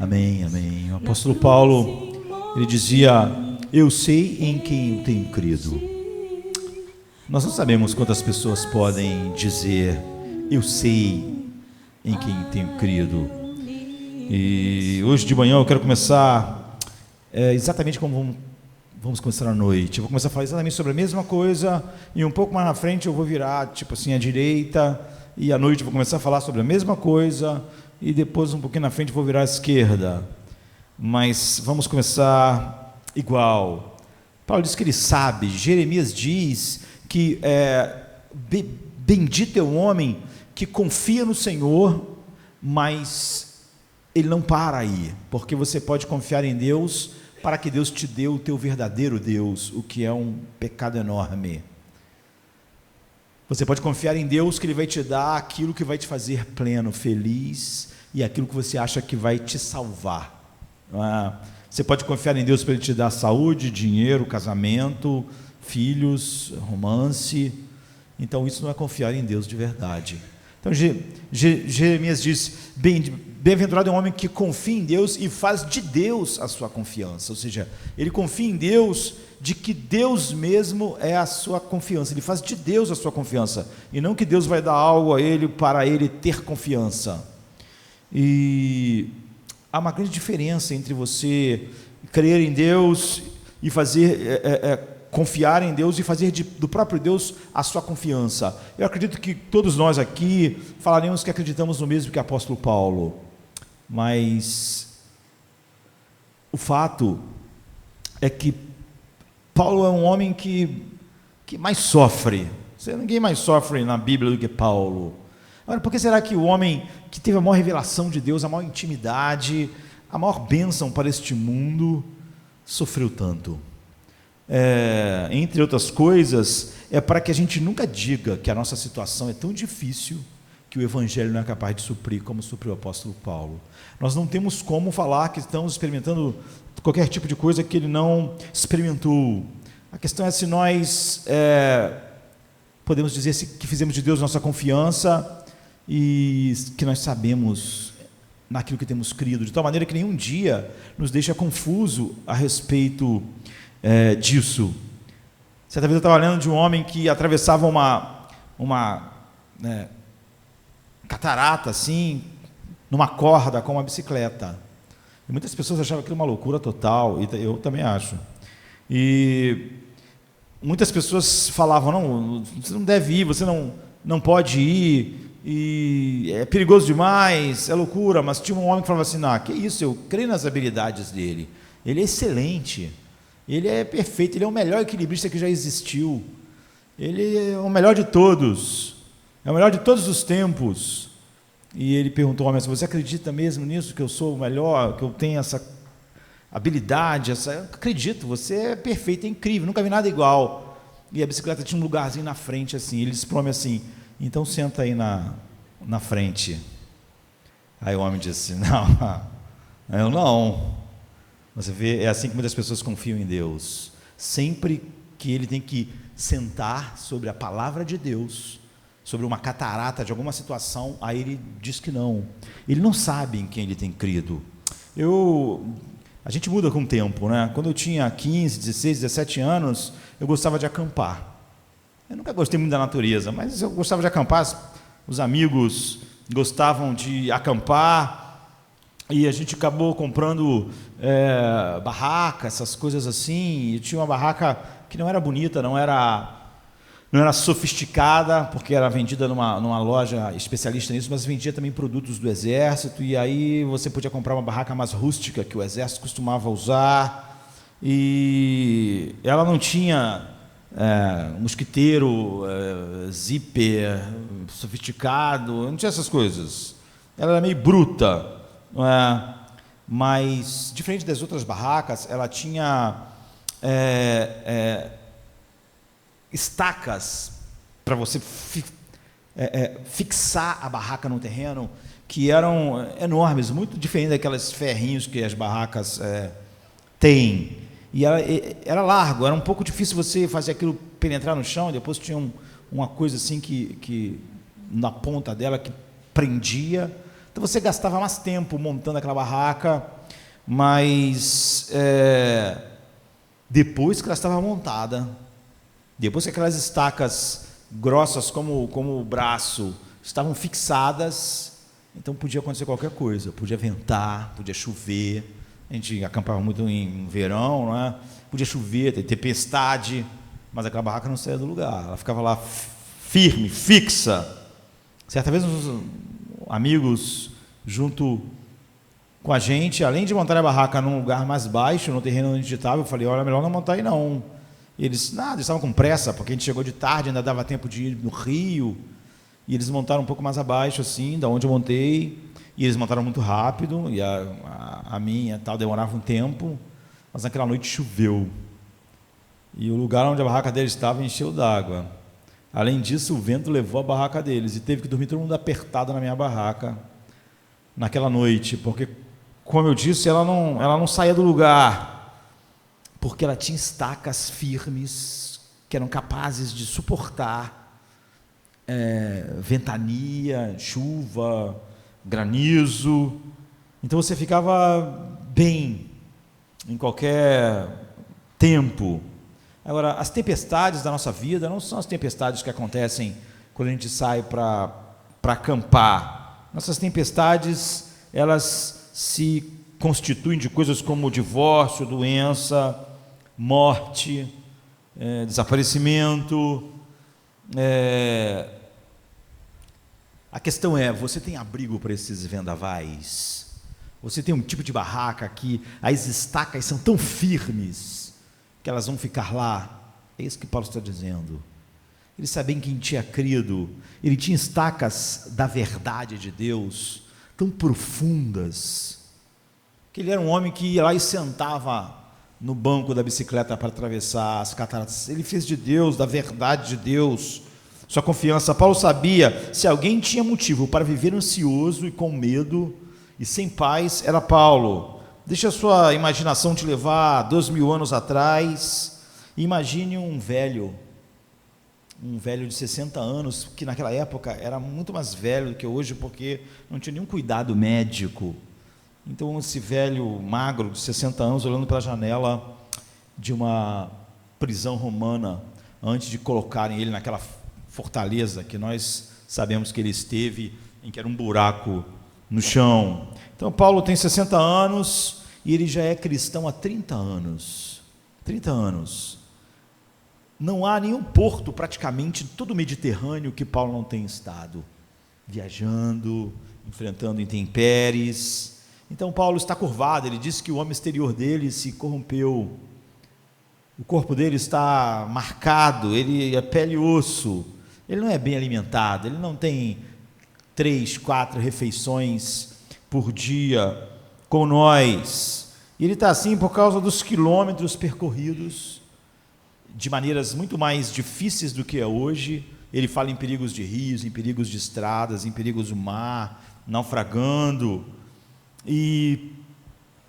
Amém, amém. O apóstolo Paulo, ele dizia: eu sei em quem eu tenho crido. Nós não sabemos quantas pessoas podem dizer: eu sei em quem tenho crido. E hoje de manhã eu quero começar exatamente como vamos começar à noite. Eu vou começar a falar exatamente sobre a mesma coisa, e um pouco mais na frente eu vou virar, tipo assim, à direita, e à noite eu vou começar a falar sobre a mesma coisa, e depois um pouquinho na frente eu vou virar à esquerda. Mas vamos começar igual. Paulo diz que ele sabe, Jeremias diz que bendito é o homem que confia no Senhor, mas ele não para aí, porque você pode confiar em Deus para que Deus te dê o teu verdadeiro Deus, o que é um pecado enorme. Você pode confiar em Deus que Ele vai te dar aquilo que vai te fazer pleno, feliz, e aquilo que você acha que vai te salvar. Você pode confiar em Deus para Ele te dar saúde, dinheiro, casamento, filhos, romance. Então isso não é confiar em Deus de verdade. Então Jeremias diz: bem-aventurado é um homem que confia em Deus e faz de Deus a sua confiança. Ou seja, ele confia em Deus, de que Deus mesmo é a sua confiança. Ele faz de Deus a sua confiança, e não que Deus vai dar algo a ele para ele ter confiança. E há uma grande diferença entre você crer em Deus e confiar em Deus e fazer do próprio Deus a sua confiança. Eu acredito que todos nós aqui falaremos que acreditamos no mesmo que o apóstolo Paulo, mas o fato é que Paulo é um homem que mais sofre. Ninguém mais sofre na Bíblia do que Paulo. Agora, por que será que o homem que teve a maior revelação de Deus, a maior intimidade, a maior bênção para este mundo, sofreu tanto? Entre outras coisas, é para que a gente nunca diga que a nossa situação é tão difícil que o Evangelho não é capaz de suprir, como supriu o apóstolo Paulo. Nós não temos como falar que estamos experimentando qualquer tipo de coisa que ele não experimentou. A questão é se nós podemos dizer que fizemos de Deus nossa confiança e que nós sabemos naquilo que temos crido, de tal maneira que nenhum dia nos deixa confuso a respeito disso. Certa vez eu estava lendo de um homem que atravessava uma catarata assim, numa corda com uma bicicleta, e muitas pessoas achavam aquilo uma loucura total, e eu também acho, e muitas pessoas falavam: não, você não deve ir, você não pode ir, e é perigoso demais, é loucura. Mas tinha um homem que falava assim: não, que isso, eu creio nas habilidades dele, ele é excelente, ele é perfeito, ele é o melhor equilibrista que já existiu, ele é o melhor de todos, é o melhor de todos os tempos. E ele perguntou ao homem: você acredita mesmo nisso, que eu sou o melhor, que eu tenho essa habilidade? Eu acredito, você é perfeito, é incrível, nunca vi nada igual. E a bicicleta tinha um lugarzinho na frente assim, ele disse para o homem assim: então senta aí na frente. Aí o homem disse: não, eu não. Você vê, é assim que muitas pessoas confiam em Deus. Sempre que ele tem que sentar sobre a palavra de Deus, sobre uma catarata de alguma situação, aí ele diz que não. Ele não sabe em quem ele tem crido. A gente muda com o tempo, né? Quando eu tinha 15, 16, 17 anos, eu gostava de acampar. Eu nunca gostei muito da natureza, mas eu gostava de acampar. Os amigos gostavam de acampar, e a gente acabou comprando barraca, essas coisas assim. E tinha uma barraca que não era bonita, não era sofisticada, porque era vendida numa loja especialista nisso, mas vendia também produtos do exército, e aí você podia comprar uma barraca mais rústica, que o exército costumava usar, e ela não tinha mosquiteiro, zíper sofisticado, não tinha essas coisas. Ela era meio bruta, não é? Mas, diferente das outras barracas, ela tinha estacas para você fixar a barraca no terreno, que eram enormes, muito diferente daqueles ferrinhos que as barracas têm. E era largo, era um pouco difícil você fazer aquilo penetrar no chão. E depois tinha uma coisa assim que na ponta dela que prendia, Então você gastava mais tempo montando aquela barraca, mas depois que ela estava montada, depois que aquelas estacas grossas como o braço estavam fixadas, então podia acontecer qualquer coisa, podia ventar, podia chover, a gente acampava muito em verão, não é? Podia chover, ter tempestade, mas aquela barraca não saía do lugar, ela ficava lá firme, fixa. Certa vez uns amigos junto com a gente, além de montar a barraca num lugar mais baixo, no terreno onde a gente estava, eu falei, olha, melhor não montar aí não. E eles estavam com pressa, porque a gente chegou de tarde, ainda dava tempo de ir no rio, e eles montaram um pouco mais abaixo, assim, da onde eu montei, e eles montaram muito rápido, e a minha tal demorava um tempo, mas naquela noite choveu, e o lugar onde a barraca deles estava encheu d'água. Além disso, o vento levou a barraca deles, e teve que dormir todo mundo apertado na minha barraca, naquela noite, porque, como eu disse, ela não saía do lugar, porque ela tinha estacas firmes, que eram capazes de suportar ventania, chuva, granizo. Então você ficava bem em qualquer tempo. Agora, as tempestades da nossa vida não são as tempestades que acontecem quando a gente sai para acampar. Nossas tempestades, elas se constituem de coisas como divórcio, doença, morte, desaparecimento. A questão é, você tem abrigo para esses vendavais? Você tem um tipo de barraca que as estacas são tão firmes que elas vão ficar lá? É isso que Paulo está dizendo. Ele sabia em quem tinha crido, ele tinha estacas da verdade de Deus tão profundas, que ele era um homem que ia lá e sentava no banco da bicicleta para atravessar as cataratas. Ele fez de Deus, da verdade de Deus, sua confiança. Paulo sabia, se alguém tinha motivo para viver ansioso e com medo e sem paz, era Paulo. Deixa a sua imaginação te levar 2000 anos atrás, e imagine um velho de 60 anos, que naquela época era muito mais velho do que hoje, porque não tinha nenhum cuidado médico. Então esse velho magro de 60 anos olhando pela janela de uma prisão romana, antes de colocarem ele naquela fortaleza que nós sabemos que ele esteve, em que era um buraco no chão. Então Paulo tem 60 anos e ele já é cristão há 30 anos. 30 anos. Não há nenhum porto praticamente em todo o Mediterrâneo que Paulo não tenha estado, viajando, enfrentando intempéries. Então Paulo está curvado, ele diz que o homem exterior dele se corrompeu, o corpo dele está marcado, ele é pele e osso, ele não é bem alimentado, ele não tem 3, 4 refeições por dia com nós, e ele está assim por causa dos quilômetros percorridos, de maneiras muito mais difíceis do que é hoje. Ele fala em perigos de rios, em perigos de estradas, em perigos do mar, naufragando, e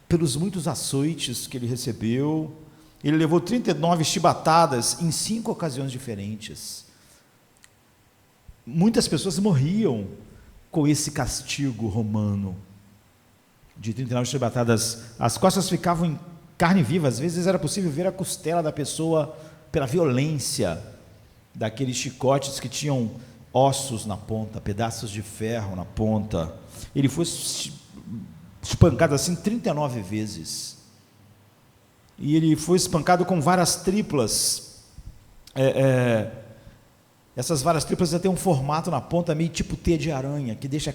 pelos muitos açoites que ele recebeu, ele levou 39 chibatadas em 5 ocasiões diferentes. Muitas pessoas morriam com esse castigo romano, de 39 chibatadas, as costas ficavam em carne viva, às vezes era possível ver a costela da pessoa pela violência daqueles chicotes que tinham ossos na ponta, pedaços de ferro na ponta. Ele foi espancado assim 39 vezes, e ele foi espancado com varas triplas. Essas varas triplas têm um formato na ponta meio tipo teia de aranha, que deixa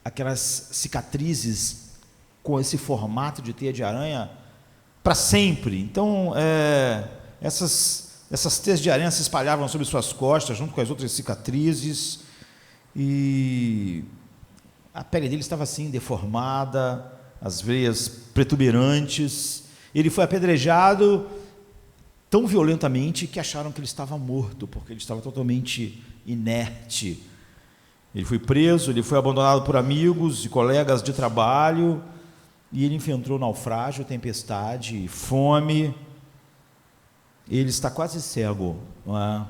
aquelas cicatrizes com esse formato de teia de aranha para sempre. Então essas teias de aranha se espalhavam sobre suas costas junto com as outras cicatrizes, e a pele dele estava assim, deformada, as veias protuberantes. Ele foi apedrejado tão violentamente que acharam que ele estava morto, porque ele estava totalmente inerte. Ele foi preso, ele foi abandonado por amigos e colegas de trabalho, e ele enfrentou naufrágio, tempestade, fome. Ele está quase cego, não é?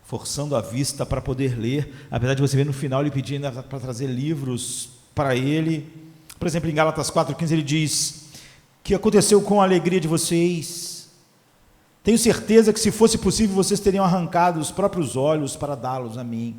Forçando a vista para poder ler, apesar de você ver no final ele pedir ainda para trazer livros para ele. Por exemplo, em Gálatas 4,15 ele diz: que aconteceu com a alegria de vocês? Tenho certeza que se fosse possível vocês teriam arrancado os próprios olhos para dá-los a mim.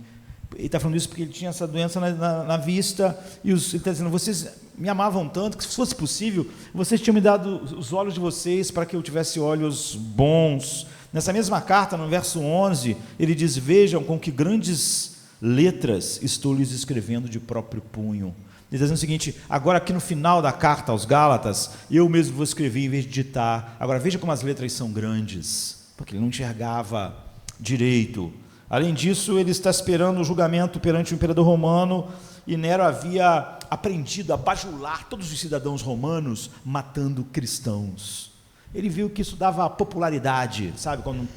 Ele está falando isso porque ele tinha essa doença na vista, e ele está dizendo: vocês me amavam tanto que se fosse possível vocês tinham me dado os olhos de vocês para que eu tivesse olhos bons. Nessa mesma carta, no verso 11, ele diz: vejam com que grandes letras estou lhes escrevendo de próprio punho. Ele está dizendo o seguinte: agora aqui no final da carta aos Gálatas, eu mesmo vou escrever em vez de ditar. Agora veja como as letras são grandes, porque ele não enxergava direito. Além disso, ele está esperando o julgamento perante o imperador romano, e Nero havia aprendido a bajular todos os cidadãos romanos, matando cristãos. Ele viu que isso dava popularidade, sabe, quando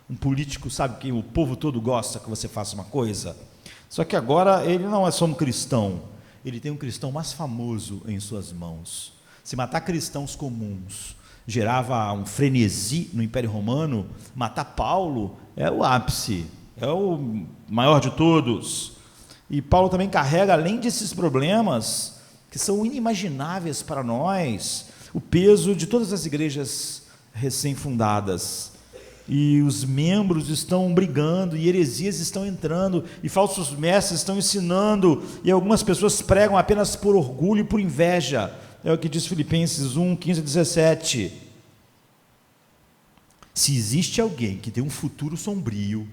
um político sabe que o povo todo gosta que você faça uma coisa. Só que agora ele não é só um cristão, ele tem um cristão mais famoso em suas mãos. Se matar cristãos comuns gerava um frenesi no Império Romano, matar Paulo é o ápice, é o maior de todos. E Paulo também carrega, além desses problemas, que são inimagináveis para nós, o peso de todas as igrejas recém-fundadas. E os membros estão brigando, e heresias estão entrando, e falsos mestres estão ensinando, e algumas pessoas pregam apenas por orgulho e por inveja. É o que diz Filipenses 1, 15 a 17. Se existe alguém que tem um futuro sombrio,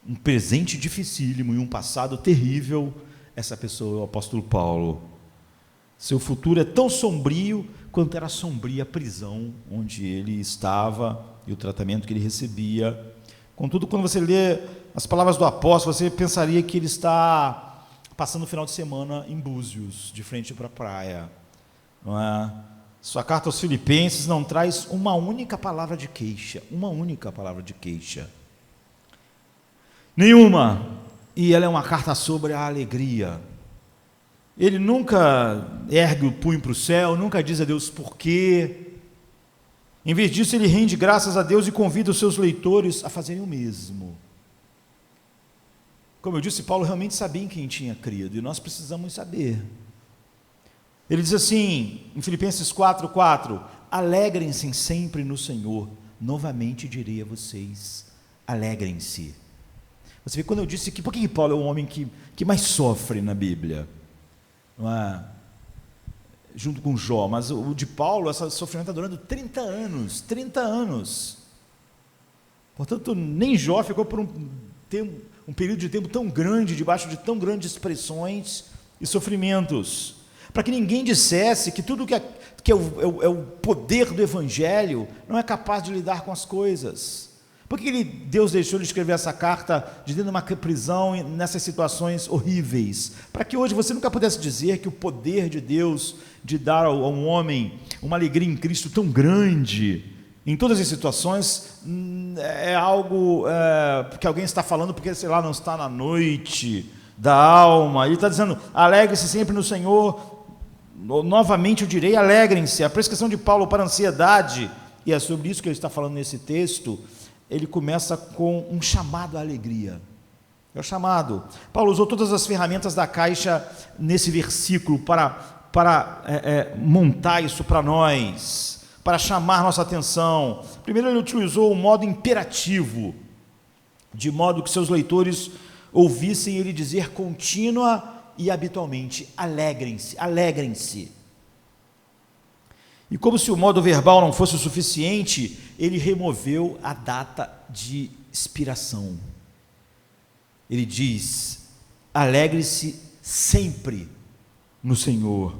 um presente dificílimo e um passado terrível, essa pessoa é o apóstolo Paulo. Seu futuro é tão sombrio quanto era sombria a prisão onde ele estava e o tratamento que ele recebia. Contudo, quando você lê as palavras do apóstolo, você pensaria que ele está passando o final de semana em Búzios, de frente para a praia, não é? Sua carta aos Filipenses não traz uma única palavra de queixa, nenhuma, e ela é uma carta sobre a alegria. Ele nunca ergue o punho para o céu, nunca diz a Deus por quê. Em vez disso, ele rende graças a Deus e convida os seus leitores a fazerem o mesmo. Como eu disse, Paulo realmente sabia em quem tinha crido, e nós precisamos saber. Ele diz assim, em Filipenses 4:4, alegrem-se sempre no Senhor, novamente direi a vocês, alegrem-se. Você vê, quando eu disse que, por que Paulo é o homem que mais sofre na Bíblia? Não é? Junto com Jó, mas o de Paulo, esse sofrimento está durando 30 anos, portanto, nem Jó ficou por um período de tempo tão grande, debaixo de tão grandes pressões e sofrimentos, para que ninguém dissesse que tudo que é o poder do Evangelho não é capaz de lidar com as coisas. Por que Deus deixou ele escrever essa carta de dentro de uma prisão, nessas situações horríveis? Para que hoje você nunca pudesse dizer que o poder de Deus de dar a um homem uma alegria em Cristo tão grande, em todas as situações, é algo que alguém está falando porque, sei lá, não está na noite da alma. Ele está dizendo, alegre-se sempre no Senhor, novamente eu direi, alegrem-se. A prescrição de Paulo para a ansiedade, e é sobre isso que ele está falando nesse texto, ele começa com um chamado à alegria. É o chamado. Paulo usou todas as ferramentas da caixa nesse versículo para montar isso para nós, para chamar nossa atenção. Primeiro, ele utilizou o modo imperativo, de modo que seus leitores ouvissem ele dizer contínua e habitualmente, alegrem-se, alegrem-se. E como se o modo verbal não fosse o suficiente, ele removeu a data de expiração. Ele diz, alegre-se sempre no Senhor.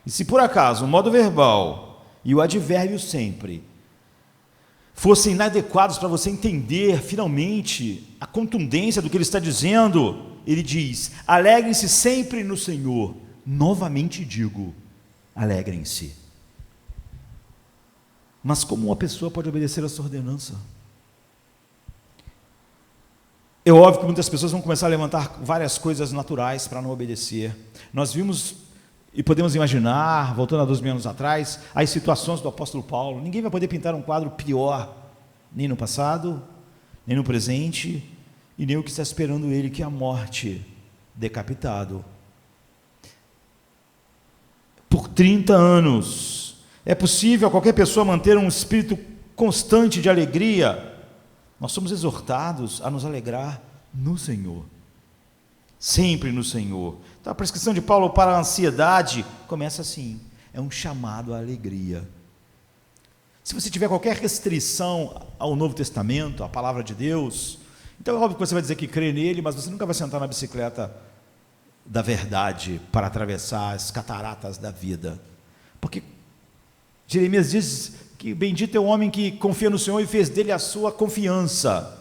E se por acaso o modo verbal e o advérbio sempre fossem inadequados para você entender finalmente a contundência do que ele está dizendo, ele diz, alegrem-se sempre no Senhor. Novamente digo, alegrem-se. Mas como uma pessoa pode obedecer a sua ordenança? É óbvio que muitas pessoas vão começar a levantar várias coisas naturais para não obedecer. Nós vimos e podemos imaginar, voltando a 2.000 anos atrás, as situações do apóstolo Paulo. Ninguém vai poder pintar um quadro pior, nem no passado, nem no presente, e nem o que está esperando ele, que é a morte, decapitado. por 30 anos. É possível a qualquer pessoa manter um espírito constante de alegria? Nós somos exortados a nos alegrar no Senhor, sempre no Senhor. Então a prescrição de Paulo para a ansiedade começa assim, é um chamado à alegria. Se você tiver qualquer restrição ao Novo Testamento, à palavra de Deus, então é óbvio que você vai dizer que crê nele, mas você nunca vai sentar na bicicleta da verdade para atravessar as cataratas da vida, porque Jeremias diz que bendito é o homem que confia no Senhor e fez dele a sua confiança,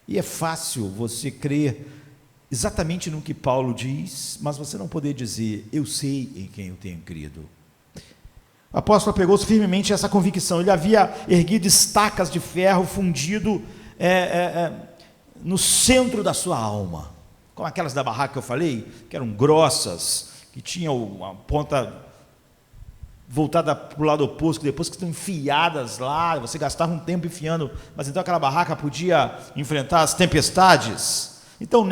e é fácil você crer exatamente no que Paulo diz, mas você não poder dizer, eu sei em quem eu tenho crido. O apóstolo pegou firmemente essa convicção, ele havia erguido estacas de ferro fundido no centro da sua alma, como aquelas da barraca que eu falei, que eram grossas, que tinham a ponta voltada para o lado oposto, que depois que estão enfiadas lá, você gastava um tempo enfiando, mas então aquela barraca podia enfrentar as tempestades. Então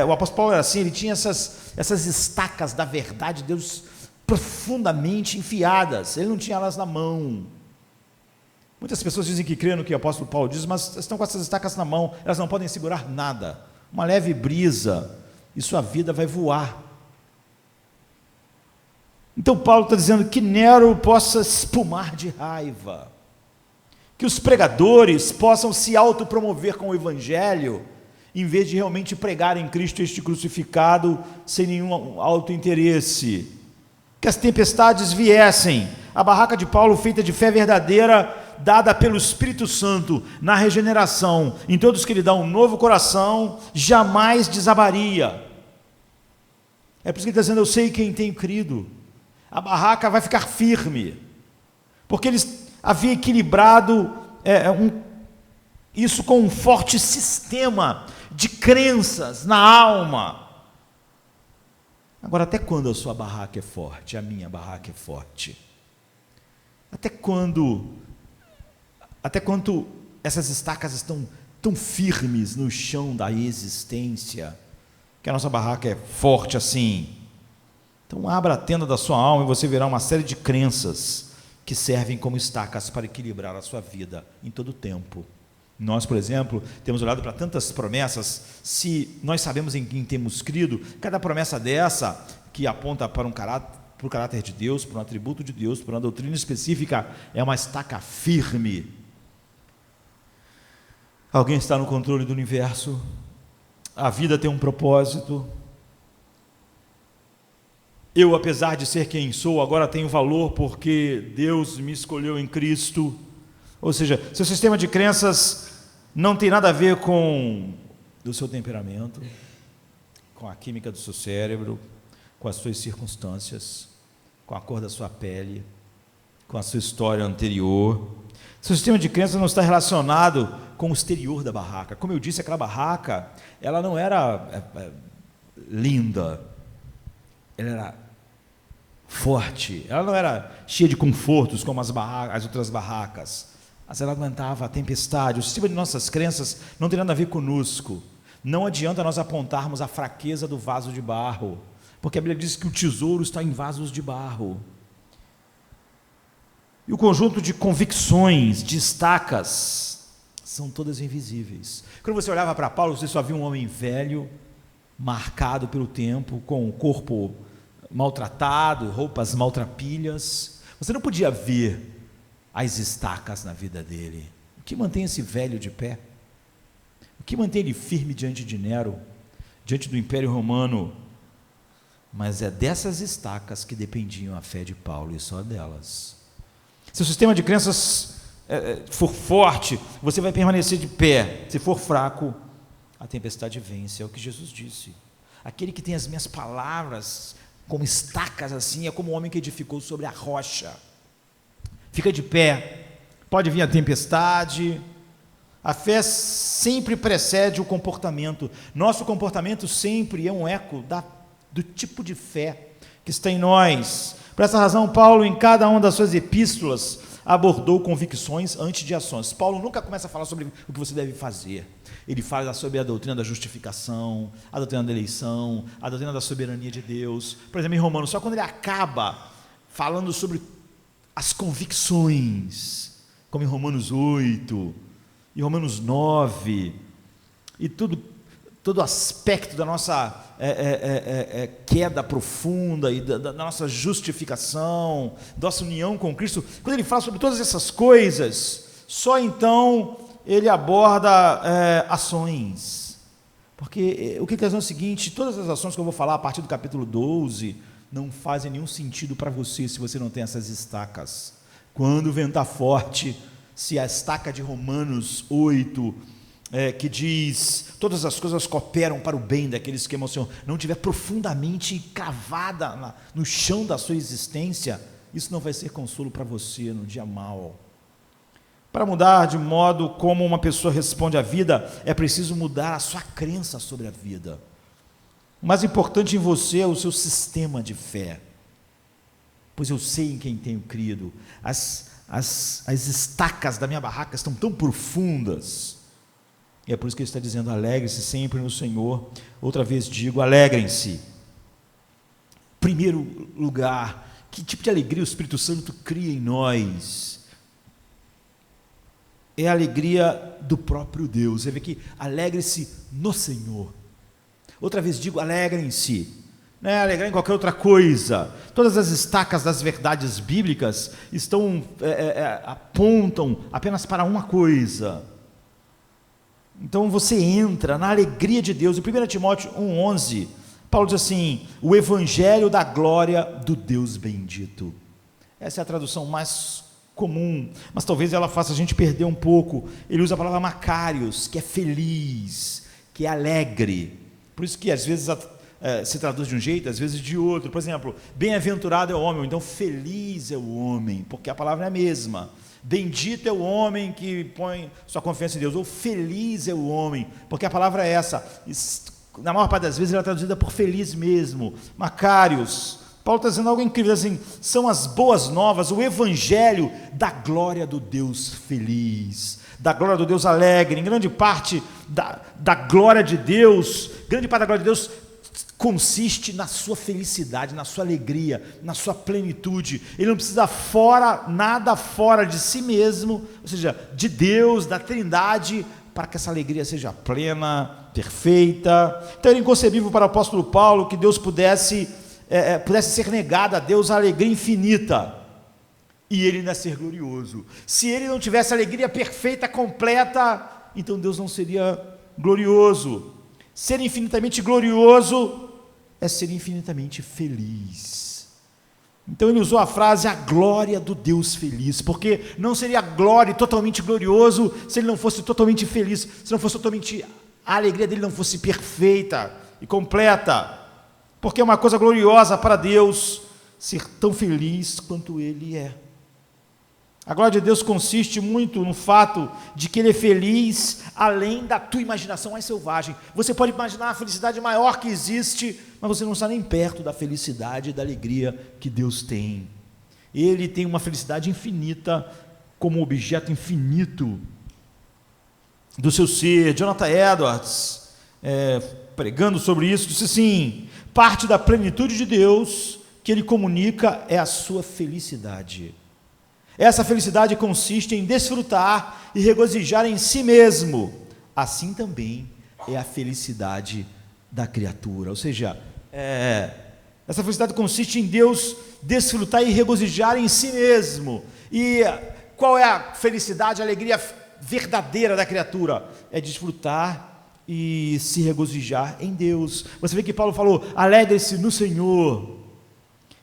o apóstolo Paulo era assim, ele tinha essas estacas da verdade de Deus profundamente enfiadas, ele não tinha elas na mão. Muitas pessoas dizem que creem no que o apóstolo Paulo diz, mas estão com essas estacas na mão, elas não podem segurar nada, uma leve brisa, e sua vida vai voar. Então Paulo está dizendo que Nero possa espumar de raiva, que os pregadores possam se autopromover com o evangelho, em vez de realmente pregarem Cristo este crucificado, sem nenhum autointeresse, que as tempestades viessem, a barraca de Paulo feita de fé verdadeira, dada pelo Espírito Santo, na regeneração, em todos que lhe dão um novo coração, jamais desabaria. É por isso que ele está dizendo, eu sei quem tenho crido, a barraca vai ficar firme, porque eles haviam equilibrado isso com um forte sistema de crenças na alma. Agora, até quando a sua barraca é forte, a minha barraca é forte? Até quando essas estacas estão tão firmes no chão da existência, que a nossa barraca é forte assim? Então abra a tenda da sua alma e você verá uma série de crenças que servem como estacas para equilibrar a sua vida em todo o tempo. Nós, por exemplo, temos olhado para tantas promessas, se nós sabemos em quem temos crido, cada promessa dessa, que aponta para o caráter de Deus, para um atributo de Deus, para uma doutrina específica, é uma estaca firme. Alguém está no controle do universo, a vida tem um propósito. Eu, apesar de ser quem sou, agora tenho valor porque Deus me escolheu em Cristo. Ou seja, seu sistema de crenças não tem nada a ver com o seu temperamento, com a química do seu cérebro, com as suas circunstâncias, com a cor da sua pele, com a sua história anterior. Seu sistema de crenças não está relacionado com o exterior da barraca. Como eu disse, aquela barraca, ela não era linda, ela era forte, ela não era cheia de confortos como as outras barracas, mas ela aguentava a tempestade. O sistema de nossas crenças não tem nada a ver conosco. Não adianta nós apontarmos a fraqueza do vaso de barro, porque a Bíblia diz que o tesouro está em vasos de barro. E o conjunto de convicções, de estacas, são todas invisíveis. Quando você olhava para Paulo, você só via um homem velho, marcado pelo tempo, com o corpo maltratado, roupas maltrapilhas. Você não podia ver as estacas na vida dele. O que mantém esse velho de pé? O que mantém ele firme diante de Nero, diante do Império Romano? Mas é dessas estacas que dependiam a fé de Paulo, e só delas. Se o sistema de crenças for forte, você vai permanecer de pé. Se for fraco, a tempestade vence. É o que Jesus disse. Aquele que tem as minhas palavras como estacas assim, é como o homem que edificou sobre a rocha. Fica de pé, pode vir a tempestade. A fé sempre precede o comportamento. Nosso comportamento sempre é um eco do tipo de fé que está em nós. Por essa razão, Paulo, em cada uma das suas epístolas, abordou convicções antes de ações. Paulo nunca começa a falar sobre o que você deve fazer. Ele fala sobre a doutrina da justificação, a doutrina da eleição, a doutrina da soberania de Deus. Por exemplo, em Romanos, só quando ele acaba falando sobre as convicções, como em Romanos 8, em Romanos 9, e todo aspecto da nossa queda profunda e da nossa justificação, da nossa união com Cristo. Quando ele fala sobre todas essas coisas, só então ele aborda ações. Porque o que quer dizer é o seguinte: todas as ações que eu vou falar a partir do capítulo 12 não fazem nenhum sentido para você se você não tem essas estacas. Quando ventar forte, se a estaca de Romanos 8, que diz, todas as coisas cooperam para o bem daqueles que amam o Senhor, não estiver profundamente cravada no chão da sua existência, isso não vai ser consolo para você no dia mau. Para mudar de modo como uma pessoa responde à vida, é preciso mudar a sua crença sobre a vida. O mais importante em você é o seu sistema de fé, pois eu sei em quem tenho crido. As estacas da minha barraca estão tão profundas, e é por isso que ele está dizendo: alegre-se sempre no Senhor. Outra vez digo, alegrem-se. Primeiro lugar, que tipo de alegria o Espírito Santo cria em nós? É a alegria do próprio Deus. Você vê que alegre-se no Senhor. Outra vez digo, alegrem-se. Não é alegrar em qualquer outra coisa. Todas as estacas das verdades bíblicas apontam apenas para uma coisa. Então você entra na alegria de Deus. Em 1 Timóteo 1,11, Paulo diz assim: o evangelho da glória do Deus bendito. Essa é a tradução mais comum, mas talvez ela faça a gente perder um pouco. Ele usa a palavra Macarios, que é feliz, que é alegre. Por isso que às vezes se traduz de um jeito, às vezes de outro. Por exemplo, bem-aventurado é o homem, ou então feliz é o homem, porque a palavra é a mesma. Bendito é o homem que põe sua confiança em Deus, ou feliz é o homem, porque a palavra é essa. Na maior parte das vezes ela é traduzida por feliz mesmo. Macarios. Paulo está dizendo algo incrível, assim, são as boas novas, o evangelho da glória do Deus feliz, da glória do Deus alegre. Em grande parte da glória de Deus, grande parte da glória de Deus consiste na sua felicidade, na sua alegria, na sua plenitude. Ele não precisa nada fora de si mesmo, ou seja, de Deus, da Trindade, para que essa alegria seja plena, perfeita. Então era inconcebível para o apóstolo Paulo que Deus pudesse ser negada a Deus a alegria infinita, e ele ainda ser glorioso. Se ele não tivesse alegria perfeita, completa, então Deus não seria glorioso. Ser infinitamente glorioso é ser infinitamente feliz. Então ele usou a frase, a glória do Deus feliz, porque não seria glória totalmente glorioso se ele não fosse totalmente feliz, se não fosse totalmente, a alegria dele não fosse perfeita e completa. Porque é uma coisa gloriosa para Deus ser tão feliz quanto Ele é. A glória de Deus consiste muito no fato de que Ele é feliz além da tua imaginação mais selvagem. Você pode imaginar a felicidade maior que existe, mas você não está nem perto da felicidade e da alegria que Deus tem. Ele tem uma felicidade infinita como objeto infinito do seu ser. Jonathan Edwards, pregando sobre isso, disse assim: parte da plenitude de Deus que Ele comunica é a sua felicidade. Essa felicidade consiste em desfrutar e regozijar em si mesmo. Assim também é a felicidade da criatura. Ou seja, essa felicidade consiste em Deus desfrutar e regozijar em si mesmo. E qual é a felicidade, a alegria verdadeira da criatura? É desfrutar e se regozijar em Deus. Você vê que Paulo falou: alegre-se no Senhor.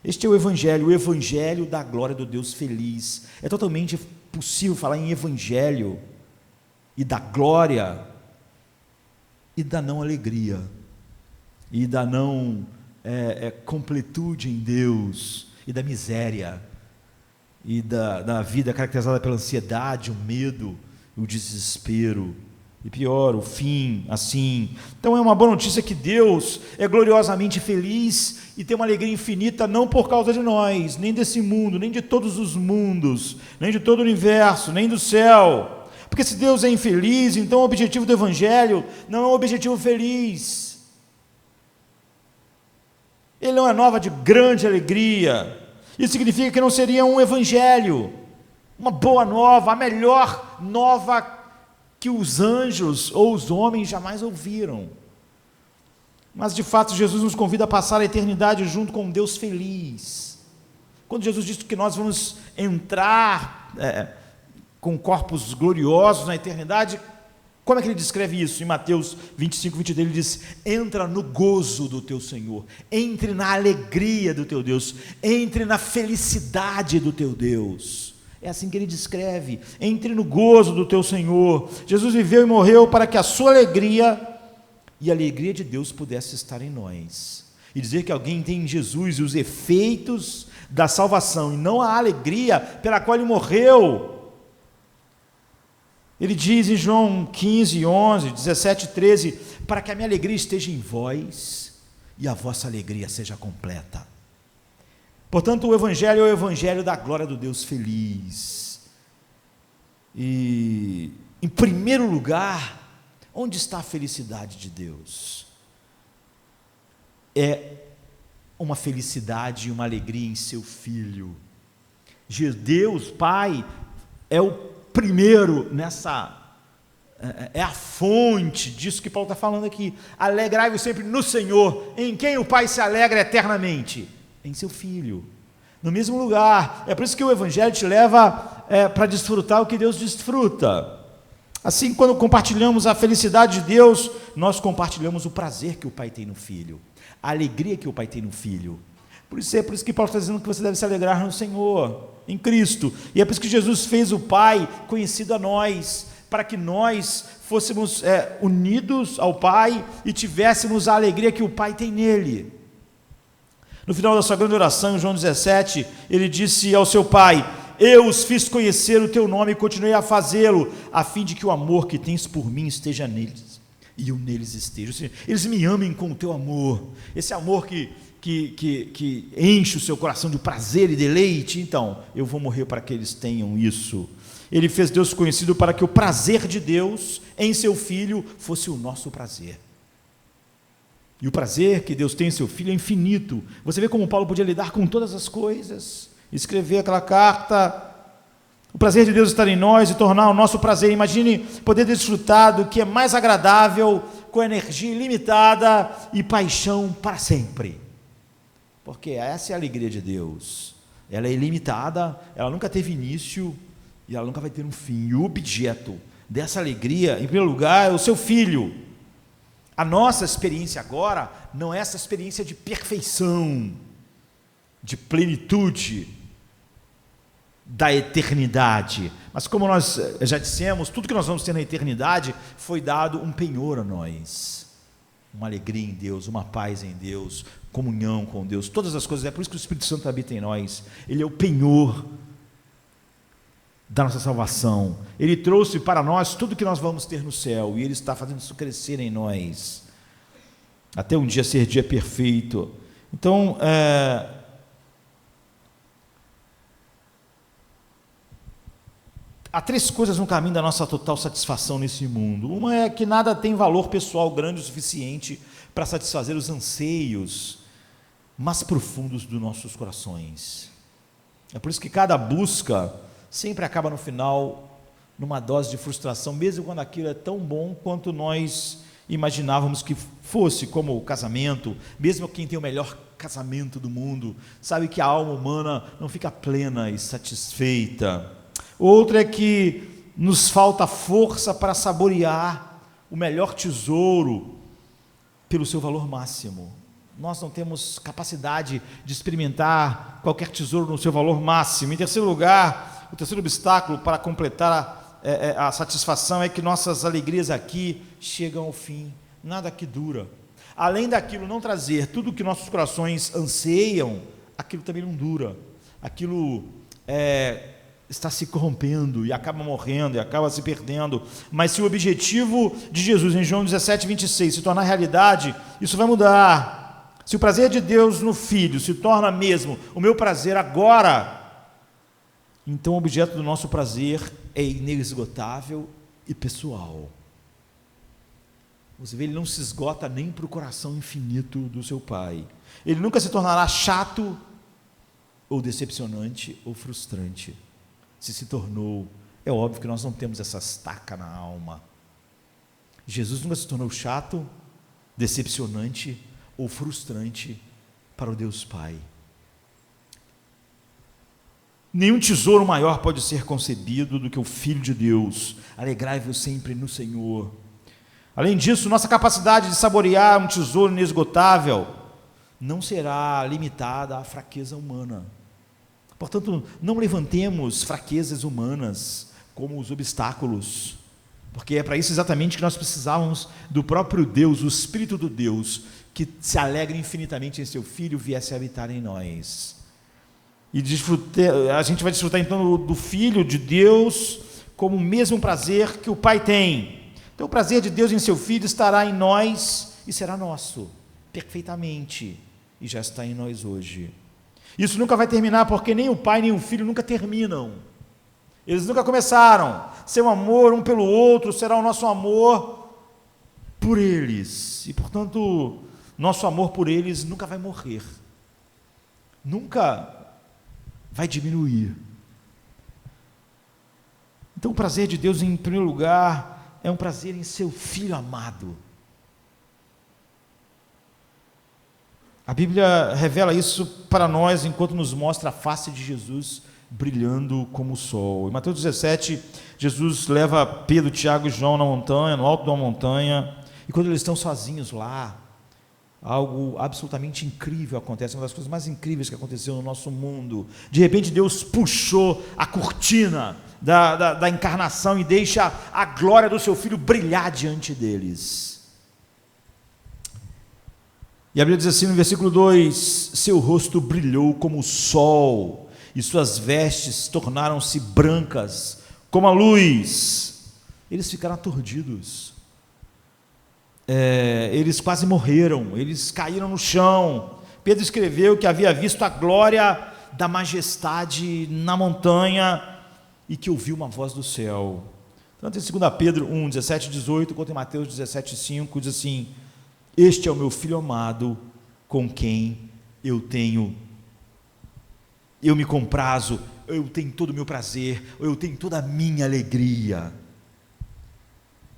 Este é o evangelho da glória do Deus feliz. É totalmente possível falar em evangelho e da glória e da não alegria e da não completude em Deus e da miséria e da vida caracterizada pela ansiedade, o medo, o desespero. E pior, o fim, assim. Então é uma boa notícia que Deus é gloriosamente feliz e tem uma alegria infinita, não por causa de nós, nem desse mundo, nem de todos os mundos, nem de todo o universo, nem do céu. Porque se Deus é infeliz, então o objetivo do Evangelho não é um objetivo feliz. Ele não é nova de grande alegria. Isso significa que não seria um evangelho, uma boa nova, a melhor nova que os anjos ou os homens jamais ouviram. Mas de fato Jesus nos convida a passar a eternidade junto com um Deus feliz. Quando Jesus disse que nós vamos entrar com corpos gloriosos na eternidade, como é que ele descreve isso? Em Mateus 25, 22, ele diz: entra no gozo do teu Senhor, entre na alegria do teu Deus, entre na felicidade do teu Deus. É assim que ele descreve: entre no gozo do teu Senhor. Jesus viveu e morreu para que a sua alegria e a alegria de Deus pudesse estar em nós. E dizer que alguém tem em Jesus os efeitos da salvação e não a alegria pela qual ele morreu. Ele diz em João 15, 11, 17, 13, para que a minha alegria esteja em vós e a vossa alegria seja completa. Portanto, o Evangelho é o Evangelho da glória do Deus feliz. E, em primeiro lugar, onde está a felicidade de Deus? É uma felicidade e uma alegria em seu Filho. Deus, Pai, é o primeiro é a fonte disso que Paulo está falando aqui. Alegrai-vos sempre no Senhor, em quem o Pai se alegra eternamente, em seu Filho, no mesmo lugar. É por isso que o Evangelho te leva para desfrutar o que Deus desfruta. Assim, quando compartilhamos a felicidade de Deus, nós compartilhamos o prazer que o Pai tem no Filho, a alegria que o Pai tem no Filho. Por isso que Paulo está dizendo que você deve se alegrar no Senhor, em Cristo. E é por isso que Jesus fez o Pai conhecido a nós, para que nós fôssemos unidos ao Pai e tivéssemos a alegria que o Pai tem nele. No final da sua grande oração, em João 17, ele disse ao seu Pai: eu os fiz conhecer o teu nome e continuei a fazê-lo, a fim de que o amor que tens por mim esteja neles, e eu neles esteja. Ou seja, eles me amem com o teu amor, esse amor que enche o seu coração de prazer e deleite. Então, eu vou morrer para que eles tenham isso. Ele fez Deus conhecido para que o prazer de Deus em seu Filho fosse o nosso prazer. E o prazer que Deus tem em seu Filho é infinito. Você vê como Paulo podia lidar com todas as coisas, escrever aquela carta. O prazer de Deus estar em nós e tornar o nosso prazer. Imagine poder desfrutar do que é mais agradável, com energia ilimitada e paixão para sempre. Porque essa é a alegria de Deus. Ela é ilimitada, ela nunca teve início e ela nunca vai ter um fim. E o objeto dessa alegria, em primeiro lugar, é o seu Filho. A nossa experiência agora não é essa experiência de perfeição, de plenitude da eternidade, mas como nós já dissemos, tudo que nós vamos ter na eternidade foi dado um penhor a nós, uma alegria em Deus, uma paz em Deus, comunhão com Deus, todas as coisas. É por isso que o Espírito Santo habita em nós. Ele é o penhor da nossa salvação. Ele trouxe para nós tudo que nós vamos ter no céu, e Ele está fazendo isso crescer em nós, até um dia ser dia perfeito. Então, há três coisas no caminho da nossa total satisfação nesse mundo. Uma é que nada tem valor pessoal grande o suficiente para satisfazer os anseios mais profundos dos nossos corações. É por isso que cada busca sempre acaba no final numa dose de frustração, mesmo quando aquilo é tão bom quanto nós imaginávamos que fosse, como o casamento. Mesmo quem tem o melhor casamento do mundo sabe que a alma humana não fica plena e satisfeita. Outra é que nos falta força para saborear o melhor tesouro pelo seu valor máximo. Nós não temos capacidade de experimentar qualquer tesouro no seu valor máximo. Em terceiro lugar, o terceiro obstáculo para completar a satisfação é que nossas alegrias aqui chegam ao fim. Nada aqui dura. Além daquilo não trazer tudo o que nossos corações anseiam, aquilo também não dura. Aquilo está se corrompendo e acaba morrendo e acaba se perdendo. Mas se o objetivo de Jesus em João 17, 26 se tornar realidade, isso vai mudar. Se o prazer de Deus no Filho se torna mesmo o meu prazer agora, então o objeto do nosso prazer é inesgotável e pessoal. Você vê, ele não se esgota nem para o coração infinito do seu Pai. Ele nunca se tornará chato ou decepcionante, ou frustrante. Se tornou. É óbvio que nós não temos essa estaca na alma. Jesus nunca se tornou chato, decepcionante ou frustrante para o Deus Pai. Nenhum tesouro maior pode ser concebido do que o Filho de Deus. Alegrai-vos sempre no Senhor. Além disso, nossa capacidade de saborear um tesouro inesgotável não será limitada à fraqueza humana. Portanto, não levantemos fraquezas humanas como os obstáculos, porque é para isso exatamente que nós precisávamos do próprio Deus, o Espírito do Deus, que se alegra infinitamente em seu Filho, viesse a habitar em nós. E a gente vai desfrutar então do Filho de Deus como o mesmo prazer que o Pai tem. Então o prazer de Deus em seu Filho estará em nós e será nosso, perfeitamente, e já está em nós hoje. Isso nunca vai terminar, porque nem o Pai nem o Filho nunca terminam. Eles nunca começaram. Seu amor um pelo outro será o nosso amor por eles. E, portanto, nosso amor por eles nunca vai morrer. Nunca vai diminuir. Então, o prazer de Deus, em primeiro lugar, é um prazer em seu Filho amado. A Bíblia revela isso para nós enquanto nos mostra a face de Jesus brilhando como o sol. Em Mateus 17, Jesus leva Pedro, Tiago e João na montanha, no alto de uma montanha, e quando eles estão sozinhos lá, algo absolutamente incrível acontece, uma das coisas mais incríveis que aconteceu no nosso mundo. De repente Deus puxou a cortina da encarnação e deixa a glória do seu Filho brilhar diante deles. E a Bíblia diz assim no versículo 2: seu rosto brilhou como o sol, e suas vestes tornaram-se brancas como a luz. Eles ficaram aturdidos, eles quase morreram, eles caíram no chão. Pedro escreveu que havia visto a glória da majestade na montanha e que ouviu uma voz do céu. Tanto em 2 Pedro 1, 17 e 18, quanto em Mateus 17, 5, diz assim: este é o meu Filho amado, com quem eu me comprazo, eu tenho todo o meu prazer, eu tenho toda a minha alegria.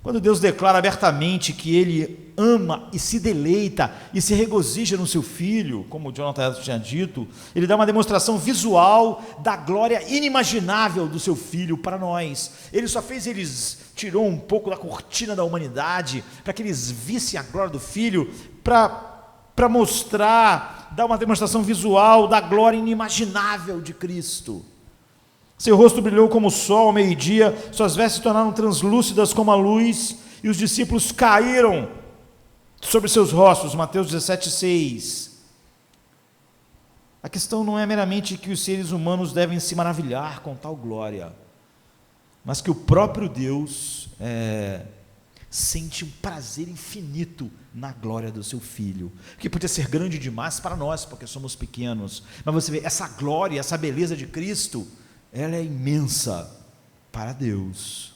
Quando Deus declara abertamente que Ele ama e se deleita e se regozija no seu Filho, como o Jonathan Edwards tinha dito, Ele dá uma demonstração visual da glória inimaginável do seu Filho para nós. Ele tirou um pouco da cortina da humanidade, para que eles vissem a glória do Filho, para mostrar, dar uma demonstração visual da glória inimaginável de Cristo. Seu rosto brilhou como o sol ao meio-dia, suas vestes se tornaram translúcidas como a luz, e os discípulos caíram sobre seus rostos. Mateus 17, 6. A questão não é meramente que os seres humanos devem se maravilhar com tal glória, mas que o próprio Deus sente um prazer infinito na glória do seu Filho, que podia ser grande demais para nós, porque somos pequenos, mas você vê, essa glória, essa beleza de Cristo, ela é imensa para Deus.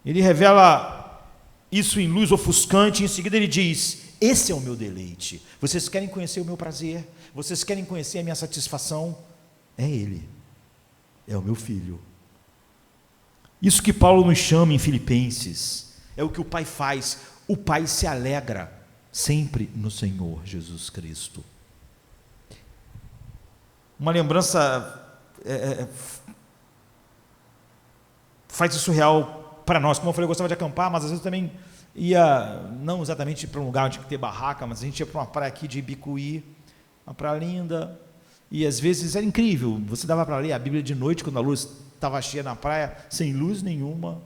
Ele revela isso em luz ofuscante, e em seguida ele diz: esse é o meu deleite. Vocês querem conhecer o meu prazer? Vocês querem conhecer a minha satisfação? É Ele, é o meu Filho. Isso que Paulo nos chama em Filipenses, é o que o Pai faz. O Pai se alegra sempre no Senhor Jesus Cristo. Uma lembrança faz isso real para nós. Como eu falei, eu gostava de acampar, mas às vezes também ia, não exatamente para um lugar onde tinha que ter barraca, mas a gente ia para uma praia aqui de Ibicuí, uma praia linda, e às vezes era incrível, você dava para ler a Bíblia de noite, quando a luz estava cheia na praia, sem luz nenhuma,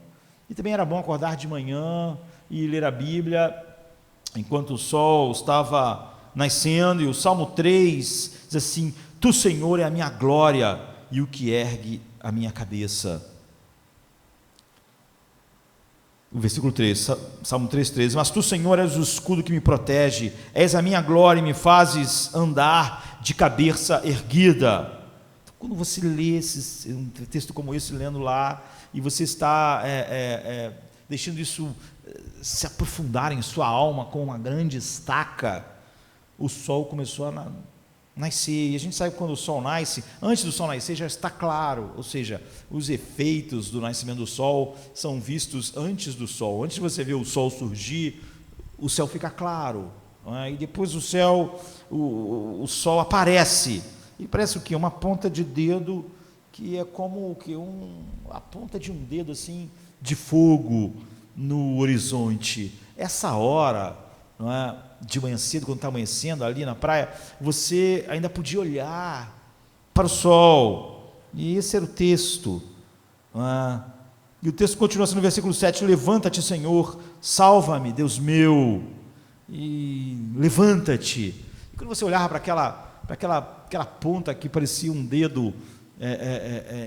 e também era bom acordar de manhã e ler a Bíblia, enquanto o sol estava nascendo. E o Salmo 3 diz assim: tu, Senhor, é a minha glória e o que ergue a minha cabeça. O versículo 3, Salmo 3,13: mas tu, Senhor, és o escudo que me protege, és a minha glória e me fazes andar de cabeça erguida. Então, quando você lê um texto como esse, lendo lá, e você está deixando isso se aprofundar em sua alma com uma grande estaca, o sol começou a nascer, e a gente sabe que quando o sol nasce, antes do sol nascer já está claro, ou seja, os efeitos do nascimento do sol são vistos antes do sol. Antes de você ver o sol surgir, o céu fica claro, e depois o sol aparece, e parece o quê? Uma ponta de dedo, que é como que a ponta de um dedo assim, de fogo no horizonte. Essa hora, não é, de manhã cedo, quando está amanhecendo ali na praia, você ainda podia olhar para o sol, e esse era o texto, não é? E o texto continua assim no versículo 7, levanta-te, Senhor, salva-me, Deus meu, e levanta-te. E quando você olhava para aquela ponta que parecia um dedo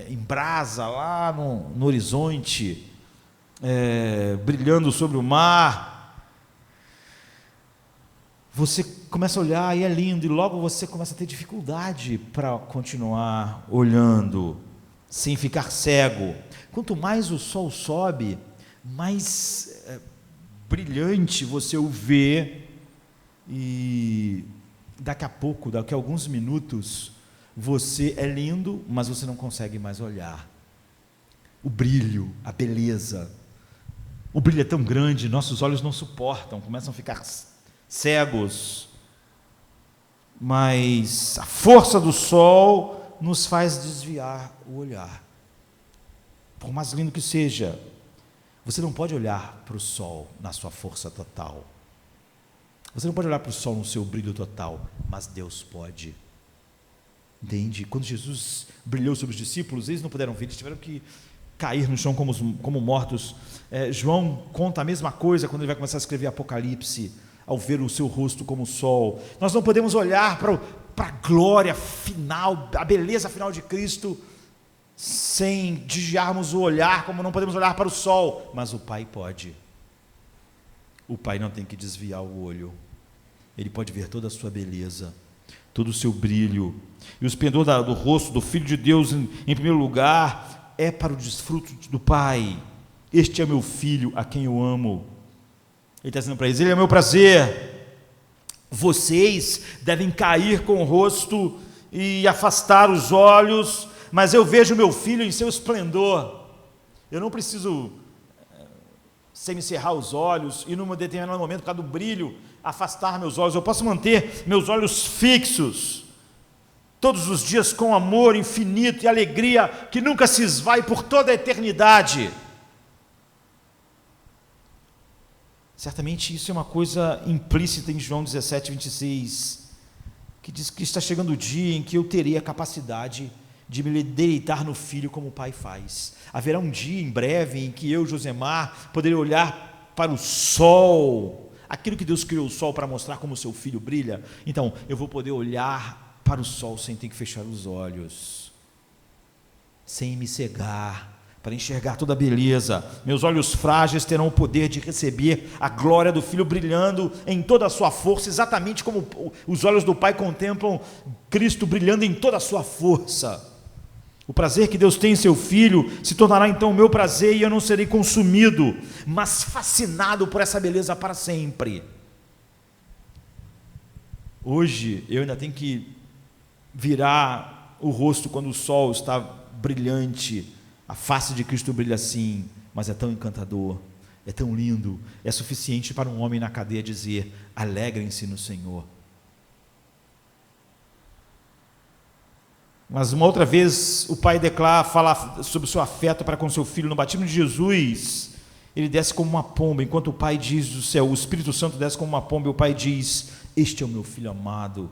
em brasa lá no horizonte, brilhando sobre o mar, você começa a olhar e é lindo, e logo você começa a ter dificuldade para continuar olhando, sem ficar cego. Quanto mais o sol sobe, mais brilhante você o vê, e daqui a pouco, daqui a alguns minutos, você é lindo, mas você não consegue mais olhar. O brilho, a beleza, o brilho é tão grande, nossos olhos não suportam, começam a ficar cegos, mas a força do sol nos faz desviar o olhar. Por mais lindo que seja, você não pode olhar para o sol na sua força total, você não pode olhar para o sol no seu brilho total, mas Deus pode. Entende? Quando Jesus brilhou sobre os discípulos, eles não puderam ver, eles tiveram que cair no chão como mortos. João conta a mesma coisa quando ele vai começar a escrever Apocalipse, ao ver o seu rosto como o sol. Nós não podemos olhar para a glória final, a beleza final de Cristo, sem desviarmos o olhar, como não podemos olhar para o sol, mas o Pai pode. O Pai não tem que desviar o olho, Ele pode ver toda a sua beleza, todo o seu brilho, e o esplendor do rosto do Filho de Deus, em primeiro lugar, é para o desfruto do Pai. Este é meu Filho, a quem eu amo. Ele está dizendo para eles, ele é meu prazer. Vocês devem cair com o rosto e afastar os olhos, mas eu vejo meu Filho em seu esplendor. Eu não preciso semicerrar os olhos e num determinado momento, por causa do brilho, afastar meus olhos. Eu posso manter meus olhos fixos todos os dias com amor infinito e alegria que nunca se esvai por toda a eternidade. Certamente isso é uma coisa implícita em João 17, 26, que diz que está chegando o dia em que eu terei a capacidade de me deleitar no Filho como o Pai faz. Haverá um dia em breve em que eu, Josemar, poderei olhar para o sol, aquilo que Deus criou o sol para mostrar como o seu Filho brilha. Então eu vou poder olhar para o sol sem ter que fechar os olhos, sem me cegar, para enxergar toda a beleza. Meus olhos frágeis terão o poder de receber a glória do Filho brilhando em toda a sua força, exatamente como os olhos do Pai contemplam Cristo brilhando em toda a sua força. O prazer que Deus tem em seu Filho se tornará então o meu prazer, e eu não serei consumido, mas fascinado por essa beleza para sempre. Hoje eu ainda tenho que virar o rosto quando o sol está brilhante. A face de Cristo brilha assim, mas é tão encantador, é tão lindo, é suficiente para um homem na cadeia dizer: alegrem-se no Senhor. Mas uma outra vez o Pai fala sobre o seu afeto para com seu Filho. No batismo de Jesus, ele desce como uma pomba, enquanto o Pai diz do céu, o Espírito Santo desce como uma pomba, e o Pai diz: este é o meu Filho amado,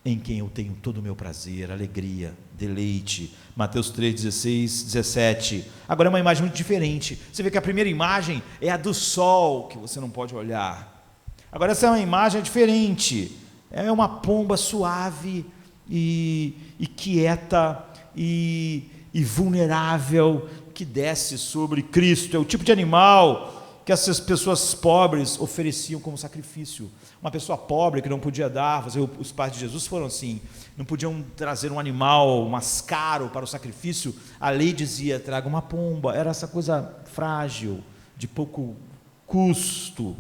em quem eu tenho todo o meu prazer, alegria, deleite. Mateus 3, 16, 17. Agora é uma imagem muito diferente. Você vê que a primeira imagem é a do sol, que você não pode olhar. Agora essa é uma imagem diferente. É uma pomba suave e quieta e vulnerável, que desce sobre Cristo. É o tipo de animal que essas pessoas pobres ofereciam como sacrifício. Uma pessoa pobre que não podia dar, os pais de Jesus foram assim, não podiam trazer um animal mais caro para o sacrifício, a lei dizia: traga uma pomba. Era essa coisa frágil, de pouco custo.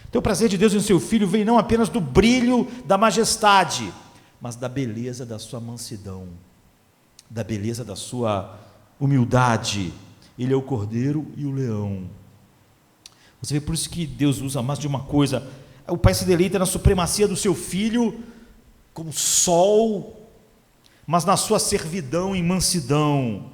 Então o prazer de Deus em seu Filho vem não apenas do brilho da majestade, mas da beleza da sua mansidão, da beleza da sua humildade. Ele é o cordeiro e o leão. Você vê, por isso que Deus usa mais de uma coisa. O Pai se deleita na supremacia do seu Filho como sol, mas na sua servidão em mansidão.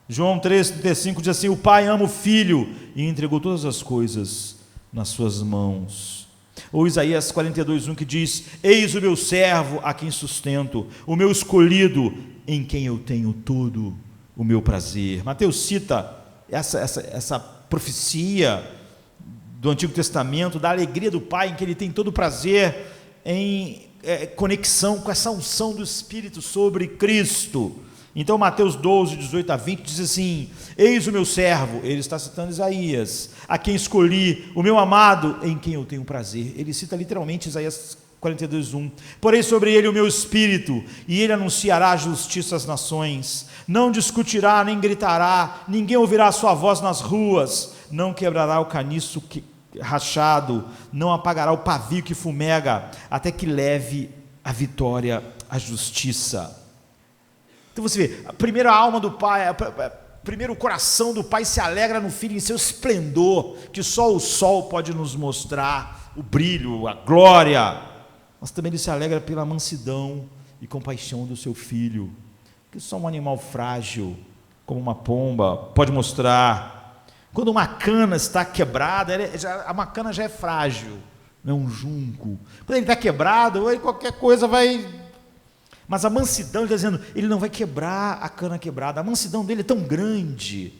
João 3,35 diz assim: o Pai ama o Filho e entregou todas as coisas nas suas mãos. Ou Isaías 42,1 que diz: eis o meu servo a quem sustento, o meu escolhido em quem eu tenho todo o meu prazer. Mateus cita essa profecia do Antigo Testamento, da alegria do Pai, em que ele tem todo o prazer em conexão com essa unção do Espírito sobre Cristo. Então Mateus 12, 18 a 20 diz assim: eis o meu servo, ele está citando Isaías, a quem escolhi, o meu amado, em quem eu tenho prazer. Ele cita literalmente Isaías 42:1. Porém sobre ele o meu espírito, e ele anunciará a justiça às nações. Não discutirá, nem gritará, ninguém ouvirá a sua voz nas ruas. Não quebrará o caniço rachado, não apagará o pavio que fumega, até que leve a vitória à justiça. Então você vê, primeiro a alma do Pai, primeiro o coração do Pai se alegra no Filho, em seu esplendor, que só o sol pode nos mostrar, o brilho, a glória, mas também ele se alegra pela mansidão e compaixão do seu Filho, que só um animal frágil, como uma pomba, pode mostrar. Quando uma cana está quebrada, a cana já é frágil, não é um junco. Quando ele está quebrado, qualquer coisa vai... Mas a mansidão, ele está dizendo, ele não vai quebrar a cana quebrada. A mansidão dele é tão grande.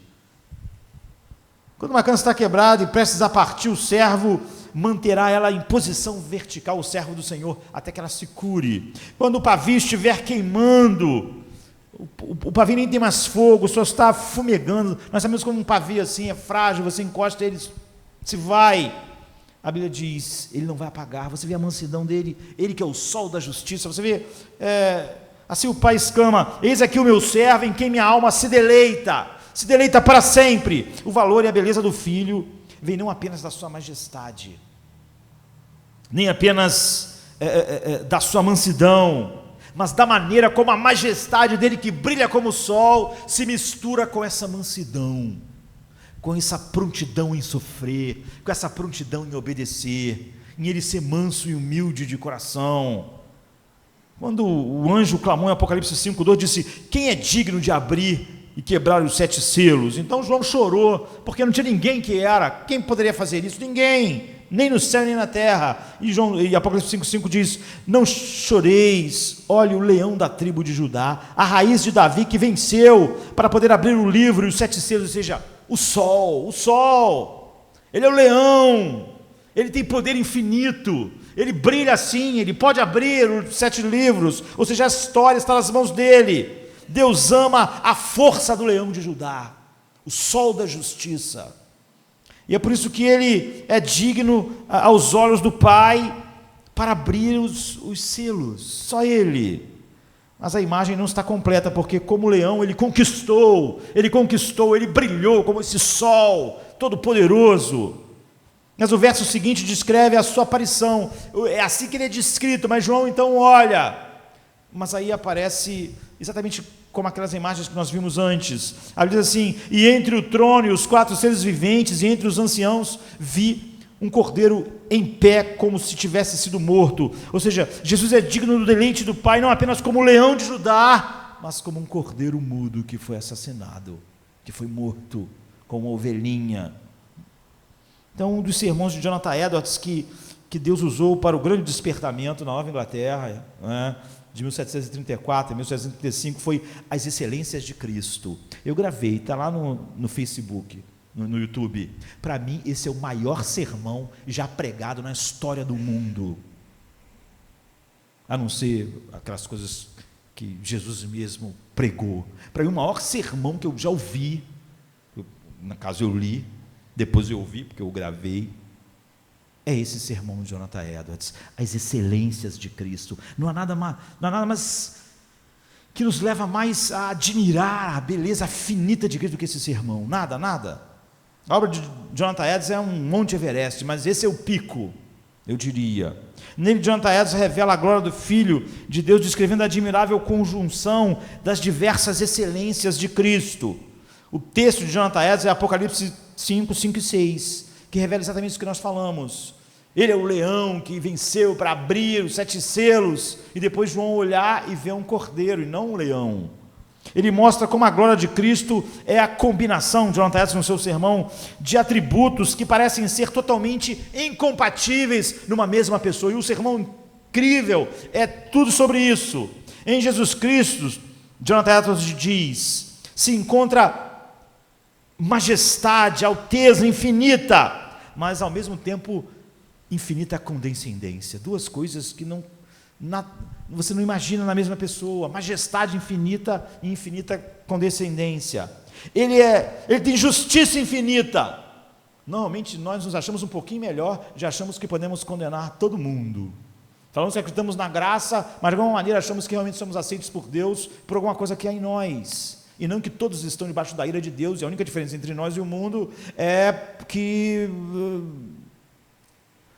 Quando uma cana está quebrada e prestes a partir, o servo manterá ela em posição vertical, o servo do Senhor, até que ela se cure. Quando o pavio estiver queimando, o pavio nem tem mais fogo, só está fumegando. Nós sabemos como um pavio assim é frágil, você encosta ele, se vai. A Bíblia diz, ele não vai apagar. Você vê a mansidão dele, ele que é o sol da justiça. Você vê, assim o Pai exclama: eis aqui o meu servo, em quem minha alma se deleita para sempre. O valor e a beleza do Filho vem não apenas da sua majestade, nem apenas da sua mansidão, mas da maneira como a majestade dele, que brilha como o sol, se mistura com essa mansidão, com essa prontidão em sofrer, com essa prontidão em obedecer, em ele ser manso e humilde de coração. Quando o anjo clamou em Apocalipse 5:2, disse: quem é digno de abrir e quebrar os 7 selos? Então João chorou, porque não tinha ninguém que era. Quem poderia fazer isso? Ninguém, nem no céu nem na terra. E Apocalipse 5:5 diz: não choreis, olhe o leão da tribo de Judá, a raiz de Davi, que venceu para poder abrir o livro e os 7 selos, ou seja, o sol, ele é o leão, ele tem poder infinito, ele brilha assim, ele pode abrir os 7 livros, ou seja, a história está nas mãos dele. Deus ama a força do leão de Judá, o sol da justiça, e é por isso que ele é digno aos olhos do Pai para abrir os selos, só ele. Mas a imagem não está completa, porque como leão ele conquistou, ele brilhou como esse sol todo poderoso. Mas o verso seguinte descreve a sua aparição, é assim que ele é descrito, mas João então olha, mas aí aparece exatamente como aquelas imagens que nós vimos antes. A Bíblia diz assim: e entre o trono e os 4 seres viventes, e entre os anciãos, vi um cordeiro em pé, como se tivesse sido morto. Ou seja, Jesus é digno do deleite do Pai, não apenas como o leão de Judá, mas como um cordeiro mudo que foi assassinado, que foi morto, como uma ovelhinha. Então, um dos sermões de Jonathan Edwards, que Deus usou para o grande despertamento na Nova Inglaterra, de 1734 a 1735, foi As Excelências de Cristo. Eu gravei, está lá no Facebook, no YouTube. Para mim, esse é o maior sermão já pregado na história do mundo, a não ser aquelas coisas que Jesus mesmo pregou. Para mim, o maior sermão que eu já ouvi, no caso eu li, depois eu ouvi, porque eu gravei, é esse sermão de Jonathan Edwards, As Excelências de Cristo. Não há nada mais que nos leva mais a admirar a beleza finita de Cristo do que esse sermão. Nada. A obra de Jonathan Edwards é um Monte Everest, mas esse é o pico. eu diria. Nele, Jonathan Edwards revela a glória do Filho de Deus, descrevendo a admirável conjunção das diversas excelências de Cristo. O texto de Jonathan Edwards é Apocalipse 5, 5 e 6, que revela exatamente isso que nós falamos. Ele é o leão que venceu para abrir os 7 selos, e depois João olhar e ver um cordeiro, e não um leão. Ele mostra como a glória de Cristo é a combinação, Jonathan Edwards no seu sermão, de atributos que parecem ser totalmente incompatíveis numa mesma pessoa, e o sermão incrível é tudo sobre isso. Em Jesus Cristo, Jonathan Edwards diz, se encontra majestade, alteza infinita, mas ao mesmo tempo infinita condescendência, duas coisas que você não imagina na mesma pessoa, majestade infinita e infinita condescendência. Ele tem justiça infinita. Normalmente nós nos achamos um pouquinho melhor, já achamos que podemos condenar todo mundo. Falamos que acreditamos na graça, mas de alguma maneira achamos que realmente somos aceitos por Deus, por alguma coisa que há em nós. E não que todos estão debaixo da ira de Deus, e a única diferença entre nós e o mundo é que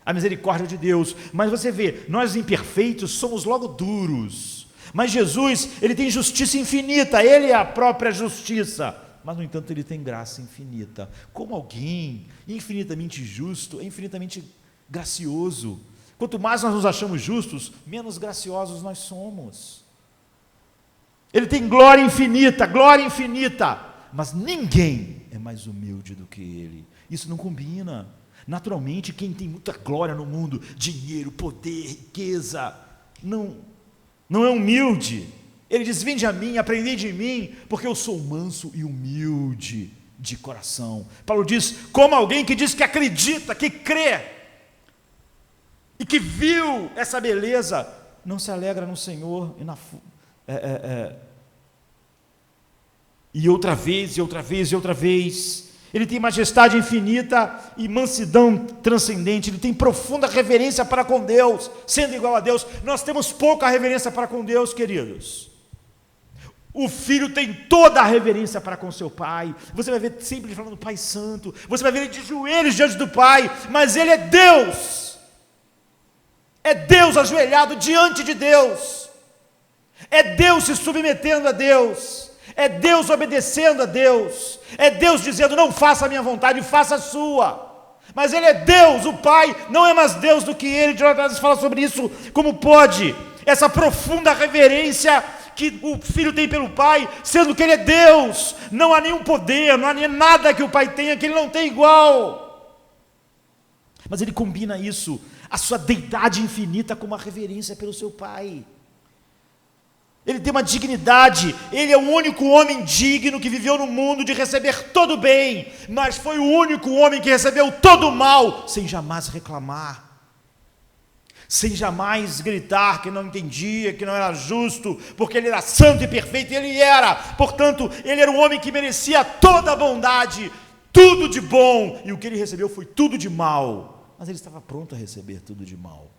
a misericórdia de Deus. Mas você vê, nós imperfeitos somos logo duros, mas Jesus, ele tem justiça infinita, ele é a própria justiça, mas no entanto ele tem graça infinita. Como alguém infinitamente justo é infinitamente gracioso. Quanto mais nós nos achamos justos, menos graciosos nós somos. Ele tem glória infinita, mas ninguém é mais humilde do que ele. Isso não combina. Naturalmente, quem tem muita glória no mundo, dinheiro, poder, riqueza, não é humilde. Ele diz, vinde a mim, aprendei de mim, porque eu sou manso e humilde de coração. Paulo diz, como alguém que diz que acredita, que crê, e que viu essa beleza, não se alegra no Senhor, e outra vez, e outra vez, e outra vez. Ele tem majestade infinita e mansidão transcendente, ele tem profunda reverência para com Deus, sendo igual a Deus. Nós temos pouca reverência para com Deus, queridos. O filho tem toda a reverência para com seu pai. Você vai ver sempre ele falando Pai Santo, você vai ver ele de joelhos diante do Pai, mas ele é Deus. É Deus ajoelhado diante de Deus, é Deus se submetendo a Deus, é Deus obedecendo a Deus, é Deus dizendo, não faça a minha vontade, faça a sua. Mas ele é Deus, o Pai não é mais Deus do que ele. Jonathan fala sobre isso, como pode, essa profunda reverência que o filho tem pelo Pai, sendo que ele é Deus. Não há nenhum poder, não há nem nada que o Pai tenha que ele não tem igual. Mas ele combina isso, a sua deidade infinita, com uma reverência pelo seu Pai. Ele tem uma dignidade, ele é o único homem digno que viveu no mundo de receber todo o bem, mas foi o único homem que recebeu todo o mal, sem jamais reclamar, sem jamais gritar que não entendia, que não era justo, porque ele era santo e perfeito, e ele era, portanto, ele era o homem que merecia toda a bondade, tudo de bom, e o que ele recebeu foi tudo de mal, mas ele estava pronto a receber tudo de mal.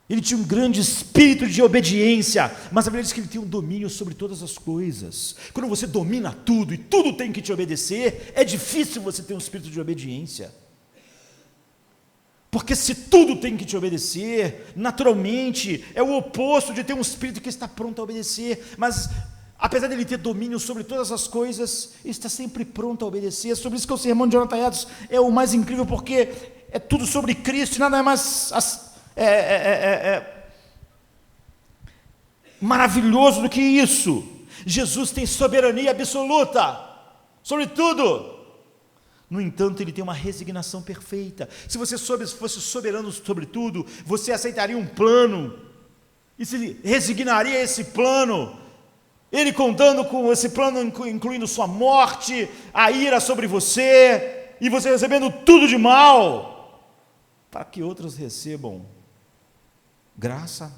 Ele tinha um grande espírito de obediência, mas a Bíblia diz que ele tem um domínio sobre todas as coisas. Quando você domina tudo e tudo tem que te obedecer, é difícil você ter um espírito de obediência. Porque se tudo tem que te obedecer, naturalmente é o oposto de ter um espírito que está pronto a obedecer. Mas apesar de ele ter domínio sobre todas as coisas, ele está sempre pronto a obedecer. Sobre isso que o sermão de Jonathan Edwards é o mais incrível, porque é tudo sobre Cristo e nada é mais maravilhoso do que isso. Jesus tem soberania absoluta sobre tudo. No entanto, ele tem uma resignação perfeita. Se você fosse soberano sobre tudo, você aceitaria um plano e se resignaria a esse plano, ele contando com esse plano, incluindo sua morte, a ira sobre você, e você recebendo tudo de mal, para que outros recebam graça.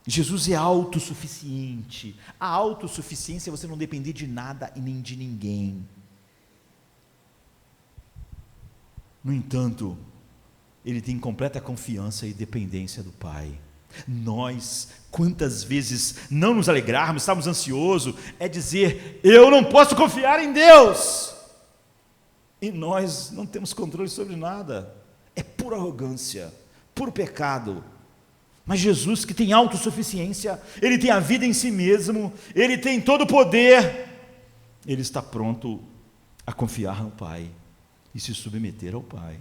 Jesus é autossuficiente. A autossuficiência é você não depender de nada e nem de ninguém. No entanto, ele tem completa confiança e dependência do Pai. Nós, quantas vezes não nos alegrarmos, estamos ansiosos, é dizer, eu não posso confiar em Deus. E nós não temos controle sobre nada. É pura arrogância, puro pecado. Mas Jesus, que tem autossuficiência, Ele tem a vida em si mesmo, Ele tem todo o poder, Ele está pronto a confiar no Pai e se submeter ao Pai.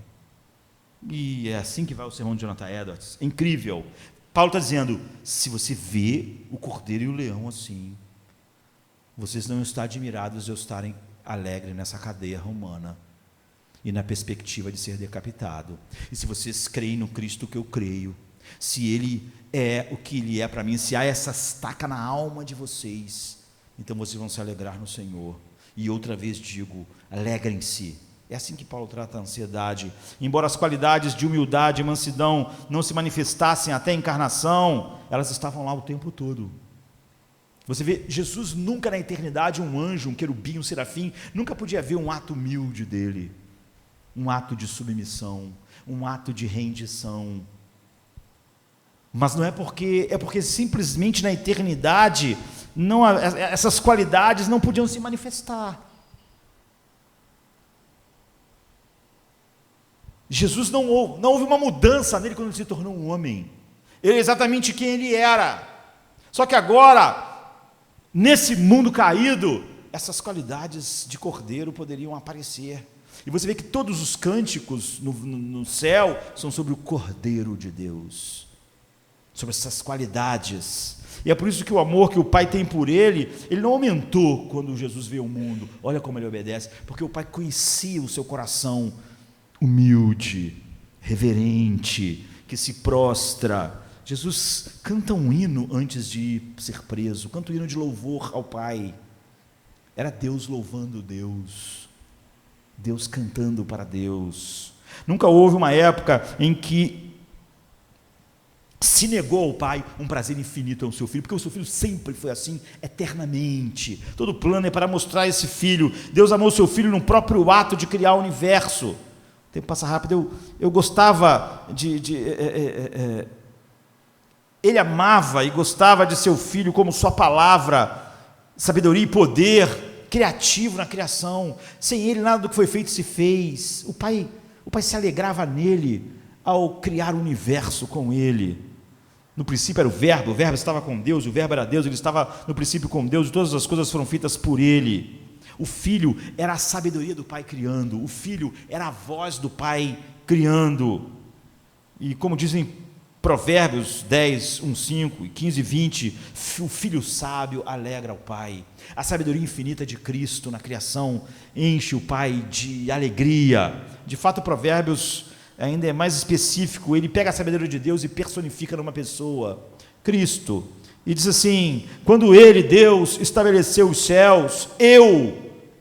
E é assim que vai o sermão de Jonathan Edwards. É incrível. Paulo está dizendo, se você vê o cordeiro e o leão assim, vocês não estão admirados de eu estarem alegre nessa cadeia romana e na perspectiva de ser decapitado. E se vocês creem no Cristo que eu creio, se Ele é o que Ele é para mim, se há essa estaca na alma de vocês, então vocês vão se alegrar no Senhor. E outra vez digo, alegrem-se. É assim que Paulo trata a ansiedade. Embora as qualidades de humildade e mansidão não se manifestassem até a encarnação, elas estavam lá o tempo todo. Você vê, Jesus nunca na eternidade, um anjo, um querubim, um serafim, nunca podia ver um ato humilde dele, um ato de submissão, um ato de rendição. Mas não é porque, é porque simplesmente na eternidade, essas qualidades não podiam se manifestar. Jesus não houve uma mudança nele quando ele se tornou um homem. Ele é exatamente quem ele era. Só que agora, nesse mundo caído, essas qualidades de cordeiro poderiam aparecer. E você vê que todos os cânticos no céu são sobre o Cordeiro de Deus, sobre essas qualidades. E é por isso que o amor que o Pai tem por ele não aumentou quando Jesus veio ao mundo. Olha como ele obedece, porque o Pai conhecia o seu coração humilde, reverente, que se prostra. Jesus canta um hino antes de ser preso, canta um hino de louvor ao Pai. Era Deus louvando Deus, Deus cantando para Deus. Nunca houve uma época em que se negou ao Pai um prazer infinito ao seu Filho, porque o seu Filho sempre foi assim, eternamente. Todo plano é para mostrar esse Filho. Deus amou o seu Filho no próprio ato de criar o universo. O tempo passa rápido. Eu gostava ele amava e gostava de seu Filho como sua palavra, sabedoria e poder, criativo na criação. Sem ele nada do que foi feito se fez. O Pai se alegrava nele ao criar o universo com ele. No princípio era o Verbo estava com Deus, o Verbo era Deus, ele estava no princípio com Deus, e todas as coisas foram feitas por ele. O Filho era a sabedoria do Pai criando, o Filho era a voz do Pai criando. E como dizem Provérbios 10, 1, 5 e 15, 20, o Filho sábio alegra o Pai. A sabedoria infinita de Cristo na criação enche o Pai de alegria. De fato, Provérbios ainda é mais específico, ele pega a sabedoria de Deus e personifica numa pessoa, Cristo, e diz assim: quando ele, Deus, estabeleceu os céus,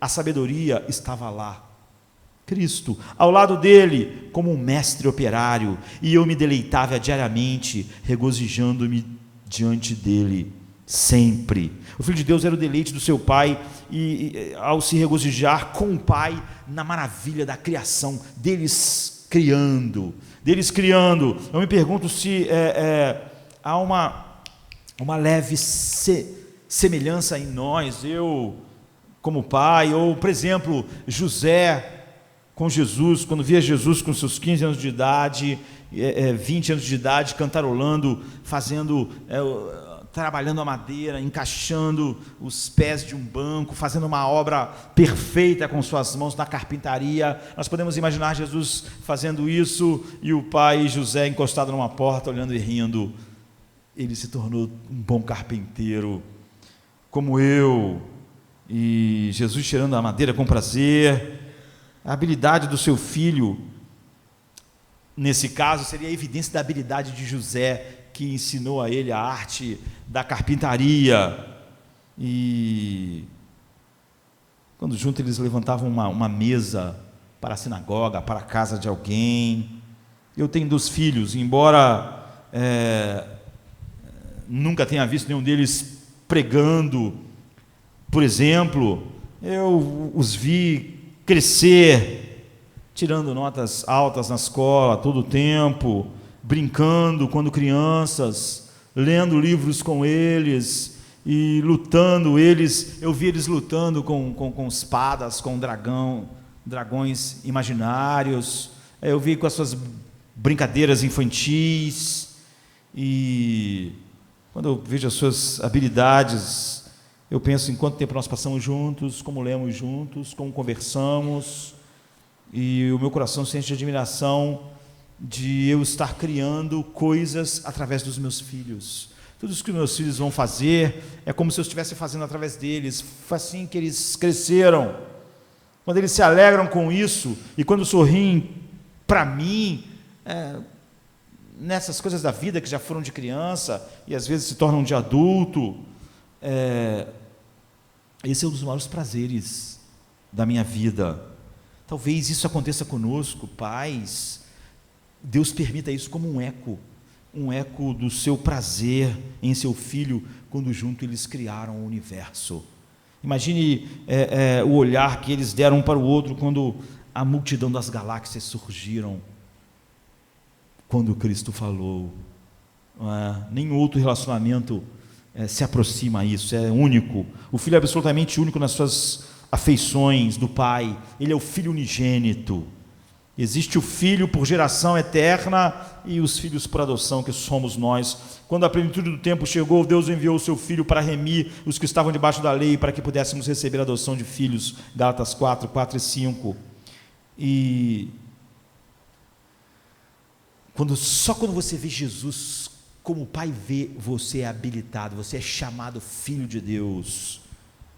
a sabedoria, estava lá, Cristo, ao lado dele, como um mestre operário, e eu me deleitava diariamente, regozijando-me diante dele, sempre. O Filho de Deus era o deleite do seu Pai, e ao se regozijar com o Pai, na maravilha da criação, deles criando, eu me pergunto se há uma leve semelhança em nós, eu como pai, ou por exemplo, José com Jesus, quando via Jesus com seus 15 anos de idade, 20 anos de idade, cantarolando, trabalhando a madeira, encaixando os pés de um banco, fazendo uma obra perfeita com suas mãos na carpintaria. Nós podemos imaginar Jesus fazendo isso e o pai José encostado numa porta, olhando e rindo. Ele se tornou um bom carpinteiro, como eu, e Jesus tirando a madeira com prazer. A habilidade do seu filho, nesse caso, seria a evidência da habilidade de José, que ensinou a ele a arte da carpintaria. E quando juntos eles levantavam uma mesa para a sinagoga, para a casa de alguém. Eu tenho 2 filhos, embora nunca tenha visto nenhum deles pregando, por exemplo, eu os vi crescer, tirando notas altas na escola todo o tempo, brincando quando crianças, lendo livros com eles e lutando. Eu vi eles lutando com espadas, com um dragão dragões imaginários, eu vi com as suas brincadeiras infantis, e quando eu vejo as suas habilidades, eu penso em quanto tempo nós passamos juntos, como lemos juntos, como conversamos, e o meu coração sente admiração de eu estar criando coisas através dos meus filhos. Tudo isso que meus filhos vão fazer é como se eu estivesse fazendo através deles. Foi assim que eles cresceram. Quando eles se alegram com isso e quando sorriem para mim, nessas coisas da vida que já foram de criança e às vezes se tornam de adulto, esse é um dos maiores prazeres da minha vida. Talvez isso aconteça conosco, pais. Deus permita isso como um eco do seu prazer em seu filho, quando junto eles criaram o universo. Imagine o olhar que eles deram um para o outro quando a multidão das galáxias surgiram, quando Cristo falou. Nenhum outro relacionamento se aproxima a isso, é único. O filho é absolutamente único nas suas afeições do pai, ele é o filho unigênito. Existe o filho por geração eterna e os filhos por adoção, que somos nós. Quando a plenitude do tempo chegou, Deus enviou o seu filho para remir os que estavam debaixo da lei, para que pudéssemos receber a adoção de filhos. Gálatas 4 e 5. E só quando você vê Jesus como o Pai vê, você é habilitado, você é chamado filho de Deus.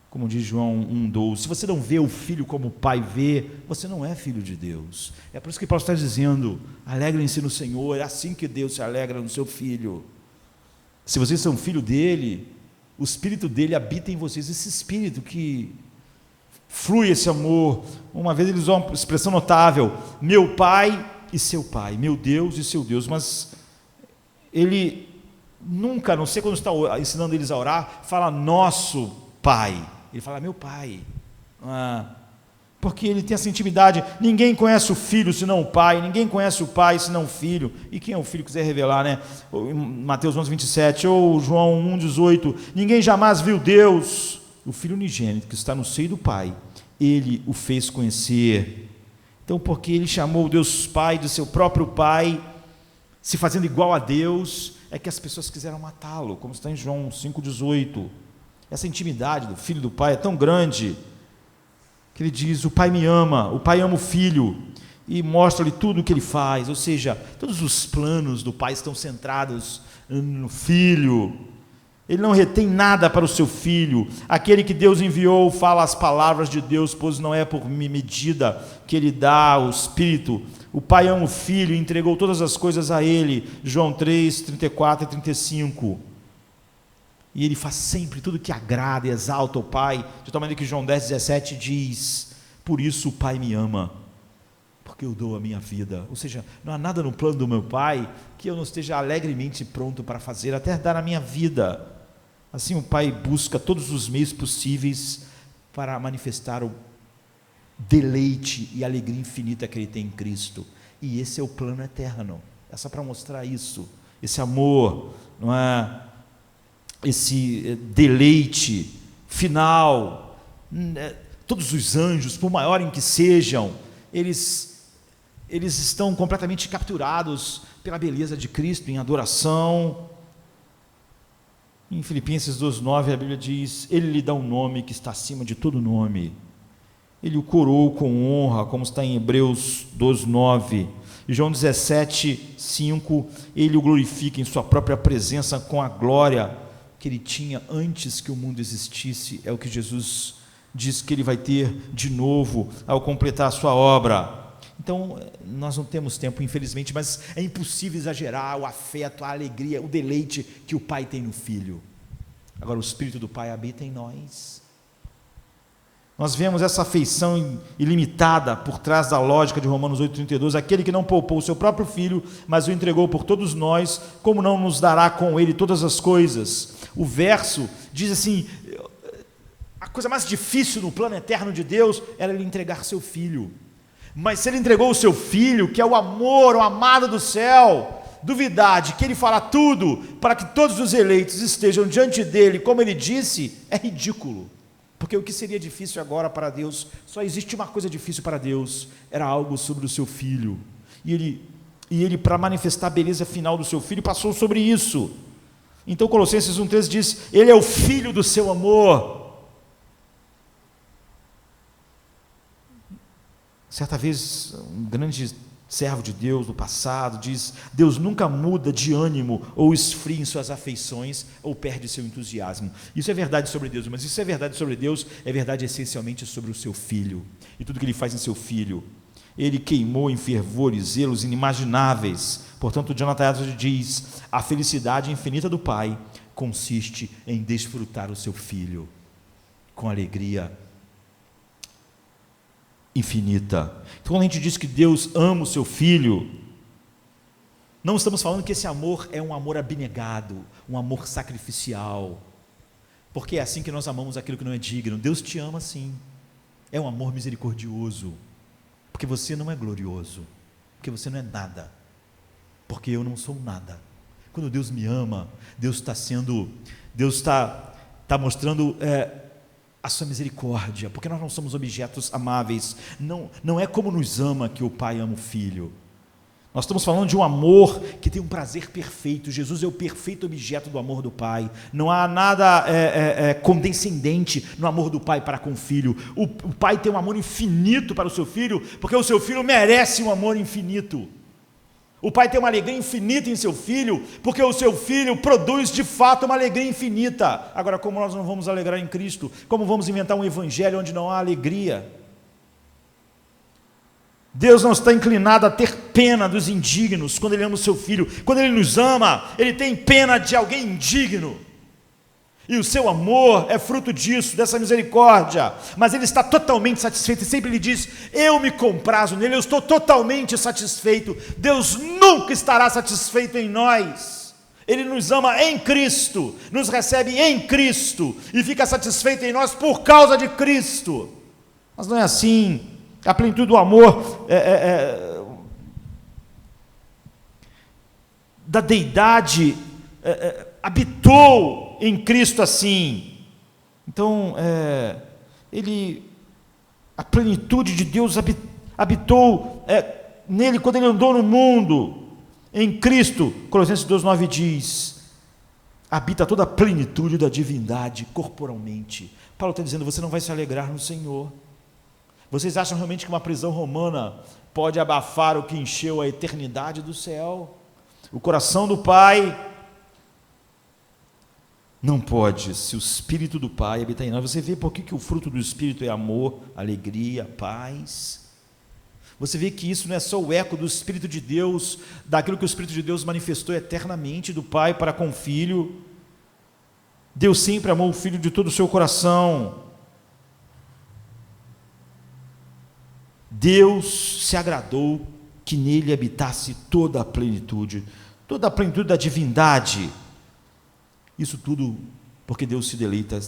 Como diz João 1,12, se você não vê o filho como o pai vê, você não é filho de Deus. É por isso que Paulo está dizendo, alegrem-se no Senhor, é assim que Deus se alegra no seu filho. Se vocês são filho dele, o Espírito dele habita em vocês, esse Espírito que flui esse amor. Uma vez eles usam uma expressão notável, meu pai e seu pai, meu Deus e seu Deus, mas ele nunca, não sei quando está ensinando eles a orar, fala nosso pai. Ele fala, meu pai, porque ele tem essa intimidade. Ninguém conhece o filho senão o pai, ninguém conhece o pai senão o filho. E quem é o filho, quiser revelar, né? Mateus 11:27, ou João 1:18, ninguém jamais viu Deus, o filho unigênito que está no seio do pai, ele o fez conhecer. Então, porque ele chamou Deus Pai de seu próprio pai, se fazendo igual a Deus, é que as pessoas quiseram matá-lo, como está em João 5:18. Essa intimidade do filho e do pai é tão grande, que ele diz, o pai me ama, o pai ama o filho, e mostra-lhe tudo o que ele faz, ou seja, todos os planos do pai estão centrados no filho, ele não retém nada para o seu filho, aquele que Deus enviou fala as palavras de Deus, pois não é por medida que ele dá o Espírito, o pai ama o filho e entregou todas as coisas a ele, João 3, 34 e 35, e ele faz sempre tudo que agrada e exalta o Pai, de tal maneira que João 10:17 diz, por isso o Pai me ama, porque eu dou a minha vida. Ou seja, não há nada no plano do meu Pai que eu não esteja alegremente pronto para fazer, até dar a minha vida. Assim o Pai busca todos os meios possíveis para manifestar o deleite e alegria infinita que ele tem em Cristo, e esse é o plano eterno, é só para mostrar isso, esse amor, não é? Esse deleite final. Todos os anjos, por maiores que sejam, eles estão completamente capturados pela beleza de Cristo em adoração. Em Filipenses 2:9 a Bíblia diz, ele lhe dá um nome que está acima de todo nome, ele o coroou com honra, como está em Hebreus 12:9, e João 17:5, ele o glorifica em sua própria presença com a glória que ele tinha antes que o mundo existisse. É o que Jesus diz que ele vai ter de novo ao completar a sua obra. Então, nós não temos tempo, infelizmente, mas é impossível exagerar o afeto, a alegria, o deleite que o pai tem no filho. Agora, o Espírito do Pai habita em nós. Nós vemos essa afeição ilimitada por trás da lógica de Romanos 8:32, aquele que não poupou o seu próprio filho, mas o entregou por todos nós, como não nos dará com ele todas as coisas? O verso diz assim, a coisa mais difícil no plano eterno de Deus era ele entregar seu filho, mas se ele entregou o seu filho, que é o amor, o amado do céu, duvidar de que ele fará tudo para que todos os eleitos estejam diante dele, como ele disse, é ridículo. Porque o que seria difícil agora para Deus, só existe uma coisa difícil para Deus, era algo sobre o seu filho. E ele para manifestar a beleza final do seu filho, passou sobre isso. Então Colossenses 1,13 diz, ele é o filho do seu amor. Certa vez, um grande servo de Deus do passado diz, Deus nunca muda de ânimo, ou esfria em suas afeições, ou perde seu entusiasmo. Isso é verdade sobre Deus, mas isso é verdade sobre Deus, é verdade essencialmente sobre o seu filho, e tudo que ele faz em seu filho. Ele queimou em fervor e zelos inimagináveis. Portanto, Jonathan Edwards diz, a felicidade infinita do pai consiste em desfrutar o seu filho com alegria infinita. Então, quando a gente diz que Deus ama o seu filho, não estamos falando que esse amor é um amor abnegado, um amor sacrificial, porque é assim que nós amamos aquilo que não é digno. Deus te ama assim, é um amor misericordioso, porque você não é glorioso, porque você não é nada, porque eu não sou nada. Quando Deus me ama, Deus está mostrando a sua misericórdia, porque nós não somos objetos amáveis, não é como nos ama que o pai ama o filho. Nós estamos falando de um amor que tem um prazer perfeito. Jesus é o perfeito objeto do amor do pai. Não há nada condescendente no amor do pai para com o filho. O pai tem um amor infinito para o seu filho, porque o seu filho merece um amor infinito. O pai tem uma alegria infinita em seu filho, porque o seu filho produz de fato uma alegria infinita. Agora, como nós não vamos alegrar em Cristo? Como vamos inventar um evangelho onde não há alegria? Deus não está inclinado a ter pena dos indignos quando Ele ama o seu filho. Quando Ele nos ama, Ele tem pena de alguém indigno. E o seu amor é fruto disso, dessa misericórdia. Mas Ele está totalmente satisfeito e sempre Ele diz, eu me comprazo nele, eu estou totalmente satisfeito. Deus nunca estará satisfeito em nós. Ele nos ama em Cristo, nos recebe em Cristo e fica satisfeito em nós por causa de Cristo. Mas não é assim. A plenitude do amor da deidade habitou em Cristo assim. Então, a plenitude de Deus habitou nele quando ele andou no mundo. Em Cristo, Colossenses 2,9 diz, habita toda a plenitude da divindade corporalmente. Paulo está dizendo, você não vai se alegrar no Senhor. Vocês acham realmente que uma prisão romana pode abafar o que encheu a eternidade do céu? O coração do Pai não pode, se o Espírito do Pai habitar em nós. Você vê por que o fruto do Espírito é amor, alegria, paz. Você vê que isso não é só o eco do Espírito de Deus, daquilo que o Espírito de Deus manifestou eternamente do Pai para com o Filho. Deus sempre amou o Filho de todo o seu coração. Deus se agradou que nele habitasse toda a plenitude da divindade. Isso tudo porque Deus se deleita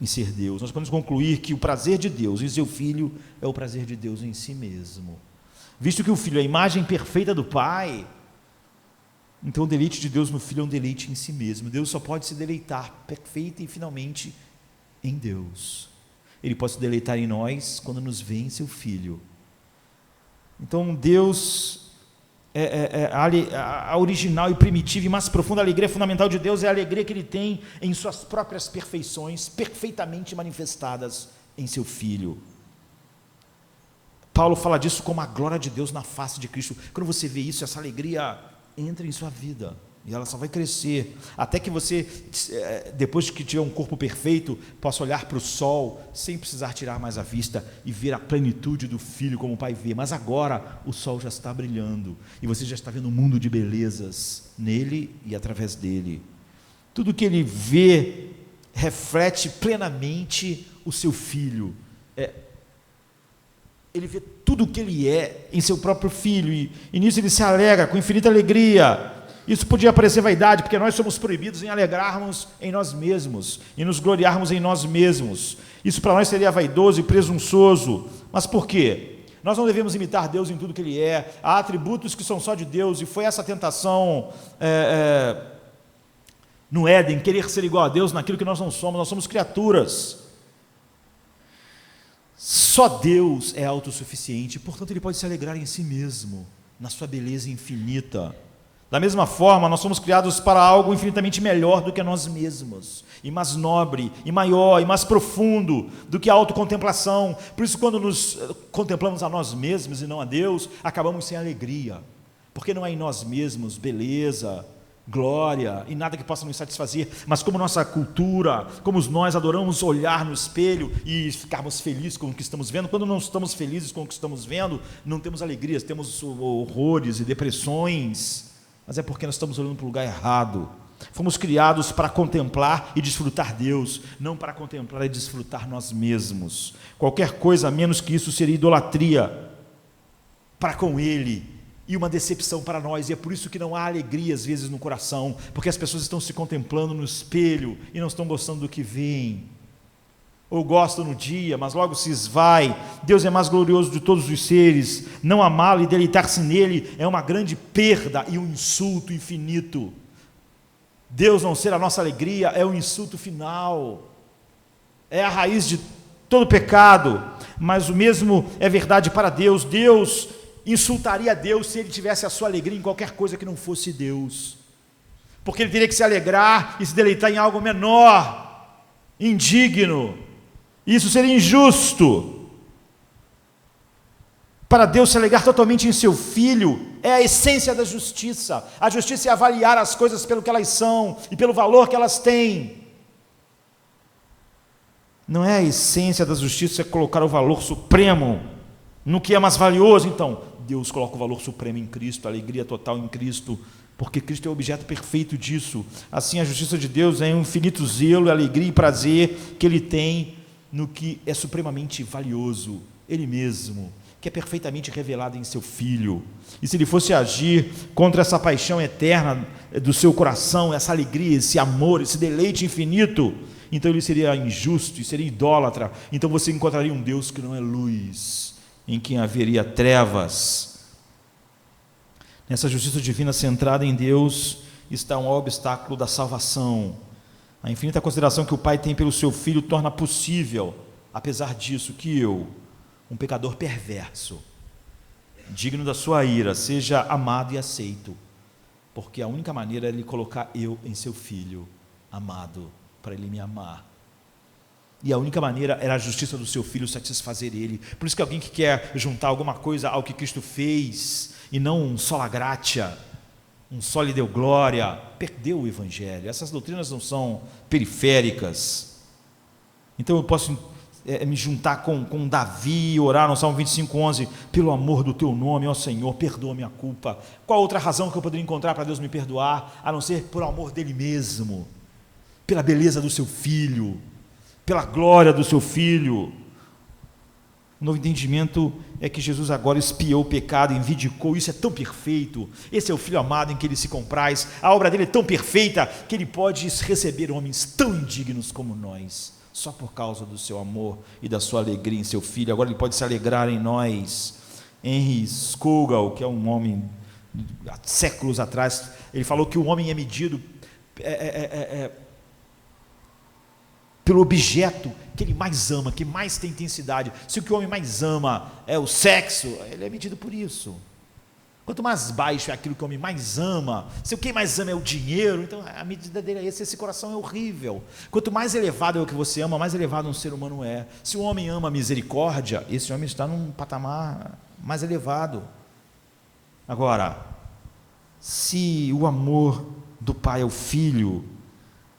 em ser Deus. Nós podemos concluir que o prazer de Deus em seu Filho é o prazer de Deus em si mesmo. Visto que o Filho é a imagem perfeita do Pai, então o deleite de Deus no Filho é um deleite em si mesmo. Deus só pode se deleitar perfeita e finalmente em Deus. Ele pode se deleitar em nós quando nos vê em seu Filho. Então Deus, a original e primitiva e mais profunda alegria fundamental de Deus é a alegria que Ele tem em suas próprias perfeições, perfeitamente manifestadas em seu Filho. Paulo fala disso como a glória de Deus na face de Cristo. Quando você vê isso, essa alegria entra em sua vida, e ela só vai crescer, até que você, depois que tiver um corpo perfeito, possa olhar para o sol, sem precisar tirar mais a vista, e ver a plenitude do Filho como o Pai vê. Mas agora, o sol já está brilhando, e você já está vendo um mundo de belezas, nele e através dele. Tudo que ele vê, reflete plenamente o seu Filho. Ele vê tudo o que ele é em seu próprio Filho, e nisso ele se alegra com infinita alegria. Isso podia parecer vaidade, porque nós somos proibidos em alegrarmos em nós mesmos, e nos gloriarmos em nós mesmos. Isso para nós seria vaidoso e presunçoso. Mas por quê? Nós não devemos imitar Deus em tudo que Ele é. Há atributos que são só de Deus, e foi essa tentação no Éden, querer ser igual a Deus naquilo que nós não somos. Nós somos criaturas. Só Deus é autossuficiente, portanto Ele pode se alegrar em si mesmo, na sua beleza infinita. Da mesma forma, nós somos criados para algo infinitamente melhor do que nós mesmos, e mais nobre, e maior, e mais profundo do que a autocontemplação. Por isso, quando nos contemplamos a nós mesmos e não a Deus, acabamos sem alegria, porque não é em nós mesmos beleza, glória e nada que possa nos satisfazer, mas como nossa cultura, como nós adoramos olhar no espelho e ficarmos felizes com o que estamos vendo. Quando não estamos felizes com o que estamos vendo, não temos alegrias, temos horrores e depressões, mas é porque nós estamos olhando para o lugar errado. Fomos criados para contemplar e desfrutar Deus, não para contemplar e desfrutar nós mesmos. Qualquer coisa menos que isso seria idolatria para com Ele e uma decepção para nós, e é por isso que não há alegria às vezes no coração, porque as pessoas estão se contemplando no espelho e não estão gostando do que veem, ou gostam no dia, mas logo se esvai. Deus é mais glorioso de todos os seres, não amá-lo e deleitar-se nele é uma grande perda e um insulto infinito. Deus não ser a nossa alegria é o insulto final, é a raiz de todo pecado, mas o mesmo é verdade para Deus. Deus insultaria Deus se Ele tivesse a sua alegria em qualquer coisa que não fosse Deus, porque Ele teria que se alegrar e se deleitar em algo menor, indigno. Isso seria injusto. Para Deus se alegrar totalmente em seu Filho é a essência da justiça. A justiça é avaliar as coisas pelo que elas são e pelo valor que elas têm. Não é a essência da justiça colocar o valor supremo no que é mais valioso. Então, Deus coloca o valor supremo em Cristo, a alegria total em Cristo, porque Cristo é o objeto perfeito disso. Assim, a justiça de Deus é um infinito zelo, alegria e prazer que Ele tem no que é supremamente valioso, Ele mesmo, que é perfeitamente revelado em seu Filho. E se Ele fosse agir contra essa paixão eterna do seu coração, essa alegria, esse amor, esse deleite infinito, então Ele seria injusto e seria idólatra. Então você encontraria um Deus que não é luz, em quem haveria trevas. Nessa justiça divina centrada em Deus está um obstáculo da salvação. A infinita consideração que o Pai tem pelo seu Filho torna possível, apesar disso, que eu, um pecador perverso, digno da sua ira, seja amado e aceito, porque a única maneira é Ele colocar eu em seu Filho amado, para Ele me amar. E a única maneira era a justiça do seu Filho satisfazer Ele. Por isso que alguém que quer juntar alguma coisa ao que Cristo fez, e não um sola gratia, um só lhe deu glória, perdeu o Evangelho. Essas doutrinas não são periféricas. Então eu posso me juntar com Davi e orar no Salmo 25:11, pelo amor do teu nome, ó Senhor, perdoa minha culpa. Qual outra razão que eu poderia encontrar para Deus me perdoar, a não ser por amor dele mesmo, pela beleza do seu Filho, pela glória do seu Filho? O novo entendimento é que Jesus agora expiou o pecado e vindicou. Isso é tão perfeito. Esse é o Filho amado em que Ele se compraz. A obra dele é tão perfeita que Ele pode receber homens tão indignos como nós, só por causa do seu amor e da sua alegria em seu Filho. Agora Ele pode se alegrar em nós. Henry Scougal, que é um homem há séculos atrás, ele falou que o homem é medido pelo objeto que ele mais ama, que mais tem intensidade. Se o que o homem mais ama é o sexo, ele é medido por isso. Quanto mais baixo é aquilo que o homem mais ama, se o que mais ama é o dinheiro, então a medida dele é essa. Esse coração é horrível. Quanto mais elevado é o que você ama, mais elevado um ser humano é. Se o homem ama a misericórdia, esse homem está num patamar mais elevado. Agora, se o amor do Pai ao Filho,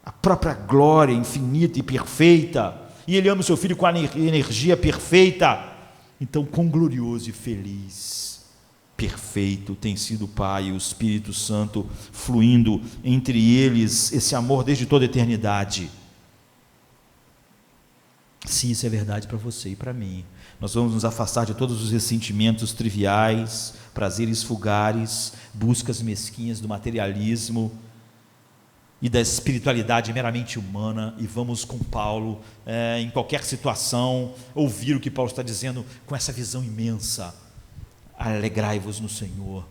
a própria glória infinita e perfeita, e Ele ama o seu Filho com a energia perfeita, então quão glorioso e feliz, perfeito tem sido o Pai e o Espírito Santo fluindo entre eles, esse amor desde toda a eternidade. Se isso é verdade para você e para mim, nós vamos nos afastar de todos os ressentimentos triviais, prazeres fugares, buscas mesquinhas do materialismo e da espiritualidade meramente humana, e vamos com Paulo, em qualquer situação, ouvir o que Paulo está dizendo com essa visão imensa. Alegrai-vos no Senhor.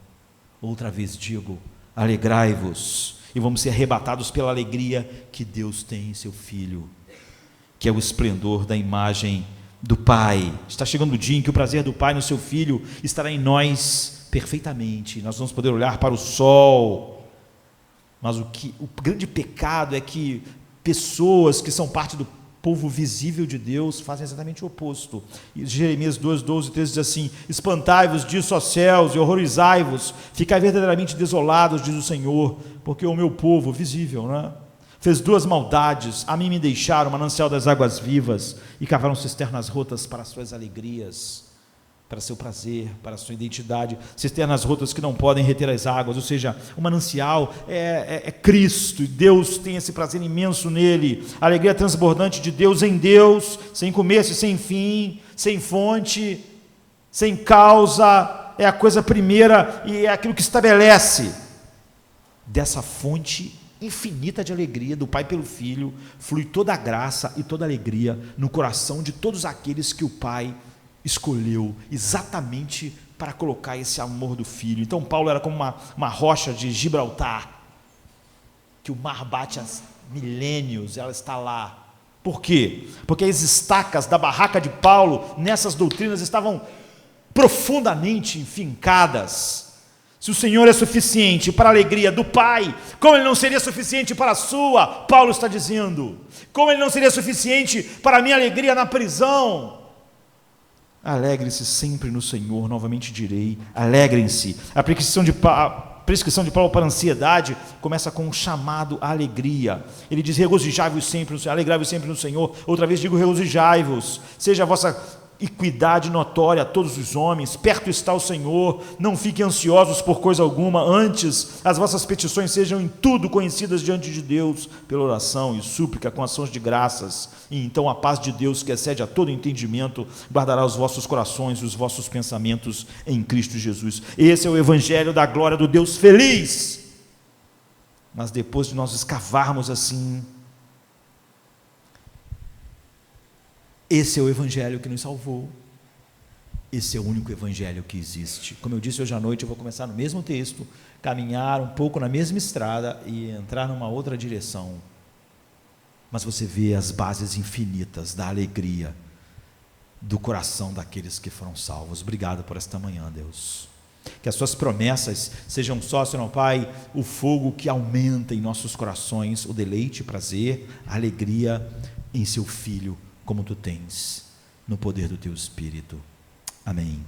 Outra vez digo, alegrai-vos, e vamos ser arrebatados pela alegria que Deus tem em seu Filho, que é o esplendor da imagem do Pai. Está chegando o dia em que o prazer do Pai no seu Filho estará em nós perfeitamente. Nós vamos poder olhar para o sol. Mas o grande pecado é que pessoas que são parte do povo visível de Deus fazem exatamente o oposto. E Jeremias 2, 12, 13 diz assim: espantai-vos disso, ó céus, e horrorizai-vos, ficai verdadeiramente desolados, diz o Senhor, porque o meu povo visível, né, fez duas maldades: a mim me deixaram o manancial das águas vivas e cavaram cisternas rotas para as suas alegrias, para seu prazer, para a sua identidade, cisternas rotas que não podem reter as águas. Ou seja, o manancial é Cristo, e Deus tem esse prazer imenso nele, a alegria transbordante de Deus em Deus, sem começo e sem fim, sem fonte, sem causa, é a coisa primeira e é aquilo que estabelece. Dessa fonte infinita de alegria do Pai pelo Filho, flui toda a graça e toda a alegria no coração de todos aqueles que o Pai escolheu exatamente para colocar esse amor do Filho. Então Paulo era como uma rocha de Gibraltar, que o mar bate há milênios, ela está lá. Por quê? Porque as estacas da barraca de Paulo nessas doutrinas estavam profundamente enfincadas. Se o Senhor é suficiente para a alegria do Pai, como Ele não seria suficiente para a sua? Paulo está dizendo. Como Ele não seria suficiente para a minha alegria na prisão? Alegre-se sempre no Senhor, novamente direi, alegrem-se. A prescrição de Paulo para a ansiedade começa com um chamado à alegria. Ele diz: regozijai-vos sempre no Senhor, alegrai-vos sempre no Senhor. Outra vez digo: regozijai-vos, seja a vossa equidade notória a todos os homens, perto está o Senhor, não fiquem ansiosos por coisa alguma, antes as vossas petições sejam em tudo conhecidas diante de Deus, pela oração e súplica com ações de graças, e então a paz de Deus, que excede a todo entendimento, guardará os vossos corações e os vossos pensamentos em Cristo Jesus. Esse é o evangelho da glória do Deus feliz. Mas depois de nós escavarmos assim, esse é o evangelho que nos salvou. Esse é o único evangelho que existe. Como eu disse hoje à noite, eu vou começar no mesmo texto, caminhar um pouco na mesma estrada e entrar numa outra direção. Mas você vê as bases infinitas da alegria do coração daqueles que foram salvos. Obrigado por esta manhã, Deus. Que as suas promessas sejam só, Senhor Pai, o fogo que aumenta em nossos corações o deleite, prazer, a alegria em seu Filho, como tu tens, no poder do teu Espírito. Amém.